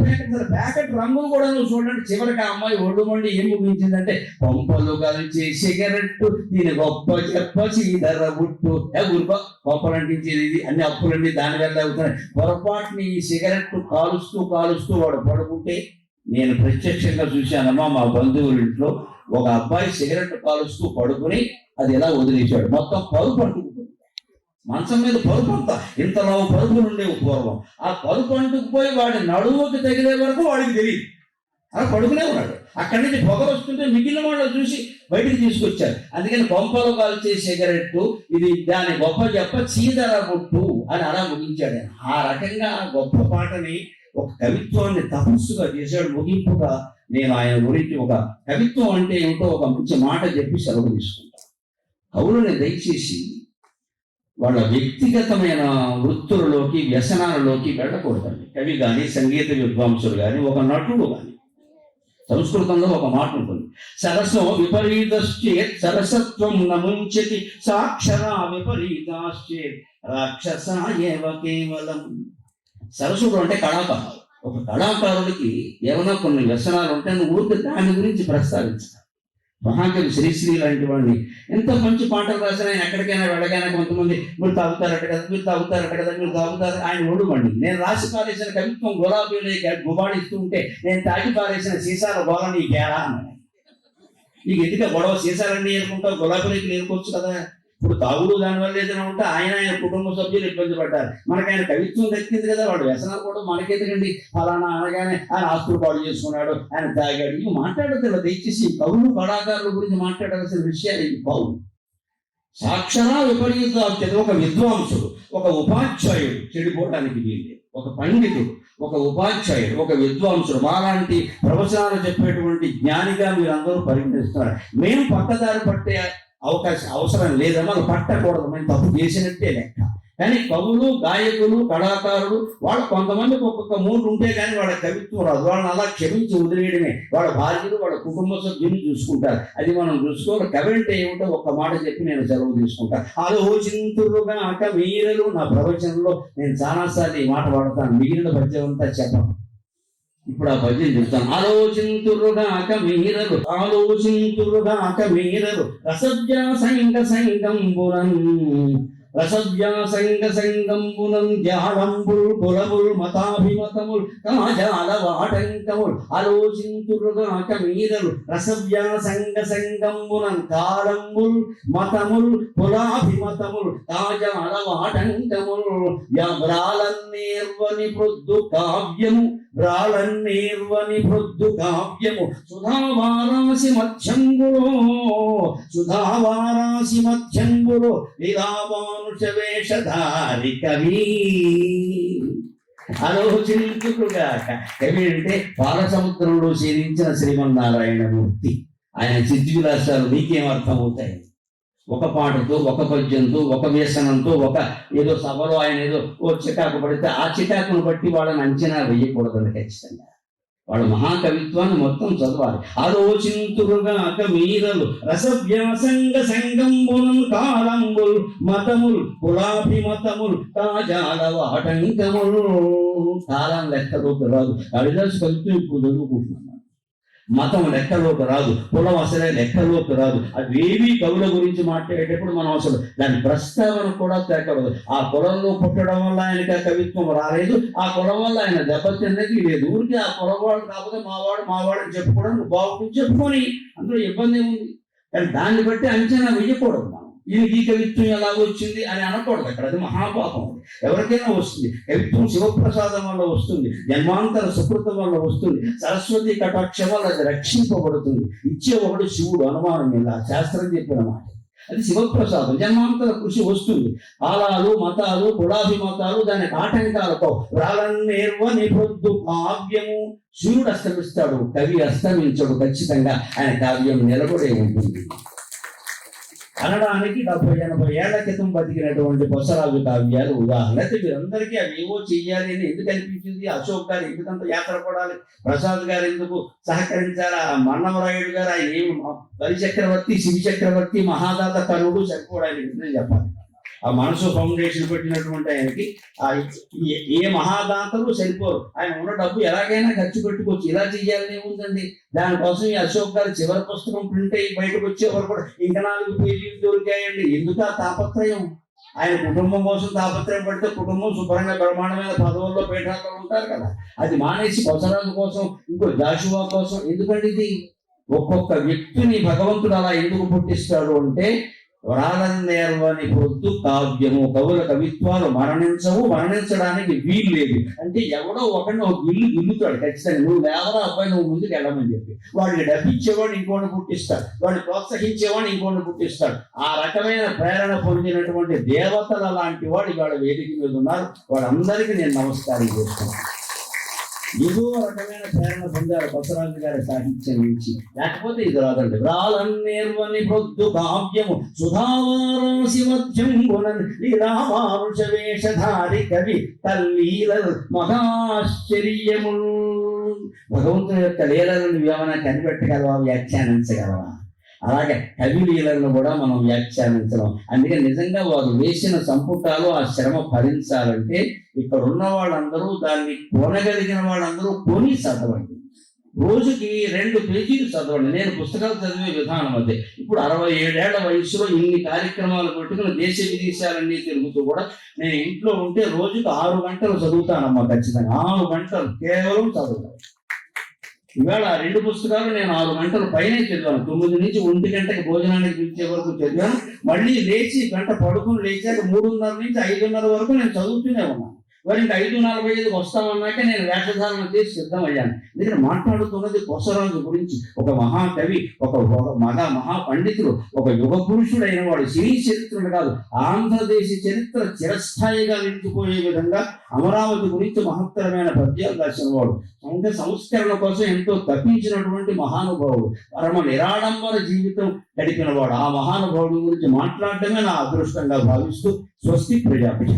ప్యాకెట్ రంగులు కూడా నువ్వు చూడండి. చివరికి ఆ అమ్మాయి ఒడ్డు మండి ఏం ముగించిందంటే, పంపలు కలిసి సిగరెట్ దీని గొప్ప చెప్ప సీదర బుట్టు. ఊరుకో, గొప్పలు అంటించేది ఇది, అన్ని అప్పులన్నీ దాని వల్ల అవుతున్నాయి. పొరపాటుని ఈ సిగరెట్ కాలుస్తూ వాడు పడుకుంటే, నేను ప్రత్యక్షంగా చూశానమ్మా మా బంధువుల ఇంట్లో ఒక అబ్బాయి సిగరెట్ కాలుస్తూ పడుకుని అది ఎలా వదిలేశాడు. మొత్తం పరుపు అంటుకుపోయి, మంచం మీద పరుపు అంతా ఇంతలో పరుపులు ఉండేవి పూర్వం. ఆ పరుపు అంటుకుపోయి వాడి నడువుకి తగిలే వరకు వాడికి తెలియదు, అలా పడుకునే ఉన్నాడు. అక్కడి నుంచి పొగ వస్తుంటే మిగిలిన వాళ్ళు చూసి బయటికి తీసుకొచ్చారు. అందుకని కొంపలు కాల్చే సిగరెట్ ఇది దాని గొప్ప చెప్ప చీదర బొట్టు అని అలా ముగించాడు. ఆ రకంగా గొప్ప పాటని ఒక కవిత్వాన్ని తపస్సుగా చేశాడు. ముగింపుగా నేను ఆయన గురించి ఒక కవిత్వం అంటే ఏమిటో ఒక మంచి మాట చెప్పి సెలవు తీసుకుంటాను. కవులని దయచేసి వాళ్ళ వ్యక్తిగతమైన వృత్తులలోకి, వ్యసనాలలోకి వెళ్ళకూడదండి. కవి కానీ, సంగీత విద్వాంసులు కానీ, ఒక నటుడు కానీ. సంస్కృతంలో ఒక మాట ఉంటుంది, సరసో విపరీతశ్చేత్ సరసత్వం నముంచతి సాక్షరా విపరీతాశ్చేత్ రాక్షసా ఏవ కేవలం. సరసుడు అంటే కళాకారుడు. ఒక కళాకారుడికి ఏమైనా కొన్ని వ్యసనాలు ఉంటే నువ్వు ఊరికి దాని గురించి ప్రస్తావించాలి. మహాకవి శ్రీశ్రీ లాంటి వాడిని ఎంత మంచి పాటలు రాసిన ఆయన ఎక్కడికైనా వెళ్ళగానే కొంతమంది మీరు తాగుతారట కదా, మీరు తాగుతారు. ఆయన ఒడుమండి, నేను రాసి పారేసిన కవిత్వం గులాబీలే గుబాడిస్తూ ఉంటే నేను తాగి పారేసిన సీసాల గోళ నీ గేరా అన్నాడు. నీకు ఎందుకు గొడవ, సీసాలన్నీ ఏరుకుంటావు, గులాబీలకి ఏరుకోవచ్చు కదా. ఇప్పుడు తాగుడు దానివల్ల ఏదైనా ఉంటే ఆయన కుటుంబ సభ్యులు ఇబ్బంది పడ్డారు. మనకు ఆయన కవిత్వం దక్కింది కదా, వాడు వ్యసనాలు కూడా మనకెందుకండి. ఫలానా అనగానే ఆయన ఆస్తులు పాడు చేసుకున్నాడు, ఆయన తాగాడు, ఇవి మాట్లాడదు. దయచేసి కవులు కళాకారుల గురించి మాట్లాడాల్సిన విషయాలు ఇవి కావు. సాక్షరా విపరీత. ఒక విద్వాంసుడు, ఒక ఉపాధ్యాయుడు చెడిపోవడానికి వీలు. ఒక పండితుడు, ఒక ఉపాధ్యాయుడు, ఒక విద్వాంసుడు, మాలాంటి ప్రవచనాలు చెప్పేటువంటి జ్ఞానిగా మీరు అందరూ పరిగణిస్తున్నారు. మేము పక్కదారి పట్టే అవసరం లేదమ్మా, పట్టకూడదు, మేము తప్పు చేసినట్టే లెక్క. కానీ కవులు, గాయకులు, కళాకారులు వాళ్ళు కొంతమందికి ఒక్కొక్క మూడు ఉంటే కానీ వాళ్ళ కవిత్వం రాదు. వాళ్ళని అలా క్షమించి వదిలేయడమే. వాళ్ళ భార్యలు, వాళ్ళ కుటుంబ సభ్యులు చూసుకుంటారు. అది మనం చూసుకోవాలి. కవి అంటే ఏమిటో ఒక్క మాట చెప్పి నేను సెలవు తీసుకుంటాను. ఆలోచింతురుగాక మీరలు. నా ప్రవచనంలో నేను చాలాసార్లు ఈ మాట వాడతాను. మిగిలిన పద్యం అంతా చెప్పను. ఇప్పుడు ఆ పద్యం చెప్తాను. ఆలోచింతురుగాక మీరలు, ఆలోచింతురుగాక మీరలు, రసవ్యాసంగ సంగంబురం, రసవ్యాసంగ సంగంబులం, జాలంబుల్ కులముల్ మతాభిమతముల్ కాజాల వాటంకముల్. ఆలోచింతురుగాక మీరలు, రసవ్యాసంగ సంగంబులం, కాలంబుల్ మతముల్ కులాభిమతముల్ కాజాల వాటంకముల్. వ్రాలన్నేర్వని ప్రొద్దు కావ్యము, వ్రాలన్నేర్వని ప్రొద్దు కావ్యము, సుధావారాసి మధ్యంబులో, సుధావారాసి మధ్యంబులో లీలామానుష వేషధారి కవి. ఆలోచించుగాక. కవి అంటే పాలసముద్రంలో శీలించిన శ్రీమన్నారాయణమూర్తి. ఆయన సిద్ధి విలాసాలు నీకేం అర్థమవుతాయి? ఒక పాటతో, ఒక పద్యంతో, ఒక వ్యసనంతో, ఒక ఏదో సభలో ఆయన ఏదో ఓ చికాకు పడితే ఆ చికాకును బట్టి వాళ్ళని అంచనా వేయకూడదండి. ఖచ్చితంగా వాళ్ళ మహాకవిత్వాన్ని మొత్తం చదవాలి. ఆలోచింతురుగాక మీరలు, రసవ్యాసంగ సంగంబులం, కాలంబుల్ మతముల్ కులాభిమతముల్ కాజాల వాటంకములు. కాలం లెక్కలోకి రాదు. కాళిదాసు కవిత్వం ఇప్పుడు చదువుకుంటున్నాను. మతం లెక్కలోకి రాదు, కులం అసలే లెక్కలోకి రాదు. అవేవి కవుల గురించి మాట్లాడేటప్పుడు మనం అసలు దాని ప్రస్తావన కూడా తేకూడదు. ఆ కులంలో పుట్టడం వల్ల ఆయనకి ఆ కవిత్వం రాలేదు, ఆ కులం వల్ల ఆయన దెబ్బతిన్నది లేదు. ఊరికి ఆ కులం వాడు కాకపోతే మావాడు అని చెప్పుకోవడం బాగుంటుంది, చెప్పుకొని అందులో ఇబ్బంది ఏముంది. కానీ దాన్ని బట్టి అంచనా వేయకూడదు. మనం ఈ కవిత్వం ఎలా వచ్చింది అని అనకూడదు అక్కడ. అది మహాపాపం. ఎవరికైనా వస్తుంది. కవిత్వం శివప్రసాదం వల్ల వస్తుంది, జన్మాంతర సుకృతం వల్ల వస్తుంది, సరస్వతి కటాక్షం వల్ల అది రక్షింపబడుతుంది. ఇచ్చేవాడు శివుడు, అనుమానం ఇలా శాస్త్రం చెప్పిన మాట. అది శివప్రసాదం. జన్మాంతర కృషి వస్తుంది. కాలాలు, మతాలు, కులాభిమతాలు దానికి ఆటంకాలతో. రాలన్నేర్వని ప్రొద్దు కావ్యము. సూర్యుడు అస్తమిస్తాడు, కవి అస్తమించడు. ఖచ్చితంగా ఆయన కావ్యం నిలబడే ఉంటుంది. అనడానికి 70-80 ఏళ్ల క్రితం బతికినటువంటి బొసరాజు కావ్యాలు ఉదాహరణ. అయితే మీరందరికీ అవి ఏవో చెయ్యాలి అని ఎందుకు అనిపించింది? అశోక్ గారు ఎందుకంత యాత్ర పడాలి, ప్రసాద్ గారు ఎందుకు సహకరించాలి, మన్నవరాయుడు గారు ఆయన ఏమి బలిచక్రవర్తి, శివి చక్రవర్తి, మహాదాత కరువుడు సరిపోవడానికి చెప్పాలి. ఆ మనసు ఫౌండేషన్ పెట్టినటువంటి ఆయనకి ఏ మహాదాతలు సరిపోరు. ఆయన ఉన్న డబ్బు ఎలాగైనా ఖర్చు పెట్టుకోవచ్చు. ఇలా చెయ్యాలని ఏముందండి? దానికోసం ఈ అశోక్ గారి చివరి పుస్తకం ప్రింట్ అయ్యి బయటకు వచ్చేవారు కూడా ఇంకా 4 పేజీలు దొరికాయండి. ఎందుకు ఆ తాపత్రయం? ఆయన కుటుంబం కోసం తాపత్రయం పడితే కుటుంబం శుభ్రంగా బ్రహ్మాండమైన పదవుల్లో పీఠాల్లో ఉంటారు కదా. అది మానేసి బొసరాజు కోసం, ఇంకో జాషువా కోసం ఎందుకండి ఇది? ఒక్కొక్క వ్యక్తిని భగవంతుడు అలా ఎందుకు పుట్టిస్తాడు అంటే, వ్రాలన్నేర్వని ప్రొద్దు కావ్యము. కవుల కవిత్వాలు మరణించవు, మరణించడానికి వీలు లేదు. అంటే ఎవడో ఒకరిని ఒక ఇల్లు గిల్లుతాడు ఖచ్చితంగా. నువ్వు లేవరా అబ్బాయి, నువ్వు ముందుకు వెళ్ళమని చెప్పి. వాడిని డబ్బిచ్చేవాడు ఇంకోటి పుట్టిస్తాడు, వాడిని ప్రోత్సహించేవాడు ఇంకోటి పుట్టిస్తాడు. ఆ రకమైన ప్రేరణ పొందినటువంటి దేవతల లాంటి వాడు ఇవాళ వేదిక మీద ఉన్నారు. వాళ్ళందరికీ నేను నమస్కారం చేస్తున్నాను. ఏదో రకమైన ప్రేరణ పొందారు బొసరాజు గారి సాహిత్యం నుంచి. లేకపోతే ఇది రాదండి. వ్రాలన్నేర్వని ప్రొద్దు కావ్యము, సుధావారాసి మధ్యంబునన్ లీలామానుష వేషధారి కవి తల్లీలలు మహాశ్చర్యములు. భగవంతుని యొక్క లీలలను ఏమైనా కనిపెట్టగలవా, వ్యాఖ్యానించగలవా? అలాగే కవి లీలను కూడా మనం వ్యాఖ్యానించడం. అందుకే నిజంగా వారు వేసిన సంపుటాలు ఆ శ్రమ భరించాలంటే ఇక్కడ ఉన్న వాళ్ళందరూ, దాన్ని కొనగలిగిన వాళ్ళందరూ కొని చదవండి. రోజుకి 2 పేజీలు చదవండి. నేను పుస్తకాలు చదివే విధానం అదే. ఇప్పుడు 67 ఏళ్ల వయసులో ఇన్ని కార్యక్రమాలు పెట్టుకుని దేశ విదేశాలన్నీ తిరుగుతూ కూడా నేను ఇంట్లో ఉంటే రోజుకు 6 గంటలు చదువుతానమ్మా. ఖచ్చితంగా 6 గంటలు కేవలం చదువుతాను. ఇవాళ 2 పుస్తకాలు నేను 6 గంటల పైనే చదివాను. 9 నుంచి 1 గంటకి భోజనానికి పిలిచే వరకు చదివాను. మళ్ళీ లేచి గంట పడుకుని లేచాక 3:30 నుంచి 5:30 వరకు నేను చదువుతూనే ఉన్నాను. మరి ఇంకా 5:45 వస్తామన్నాక నేను వేషధారణ చేసి సిద్ధమయ్యాను. ఎందుకంటే మాట్లాడుతున్నది కొసరాజు గురించి, ఒక మహాకవి, ఒక మహా పండితుడు, ఒక యుగ పురుషుడు అయిన వాడు. సినీ చరిత్రను కాదు, ఆంధ్రదేశ చరిత్ర చిరస్థాయిగా నిలిచిపోయే విధంగా అమరావతి గురించి మహత్తరమైన పద్యాలు రాసిన వాడు. అంటే సంస్కరణ కోసం ఎంతో తప్పించినటువంటి మహానుభావుడు, పరమ నిరాడంబర జీవితం గడిపిన వాడు. ఆ మహానుభావుడి గురించి మాట్లాడటమే నా అదృష్టంగా భావిస్తూ స్వస్తి ప్రజాపతి.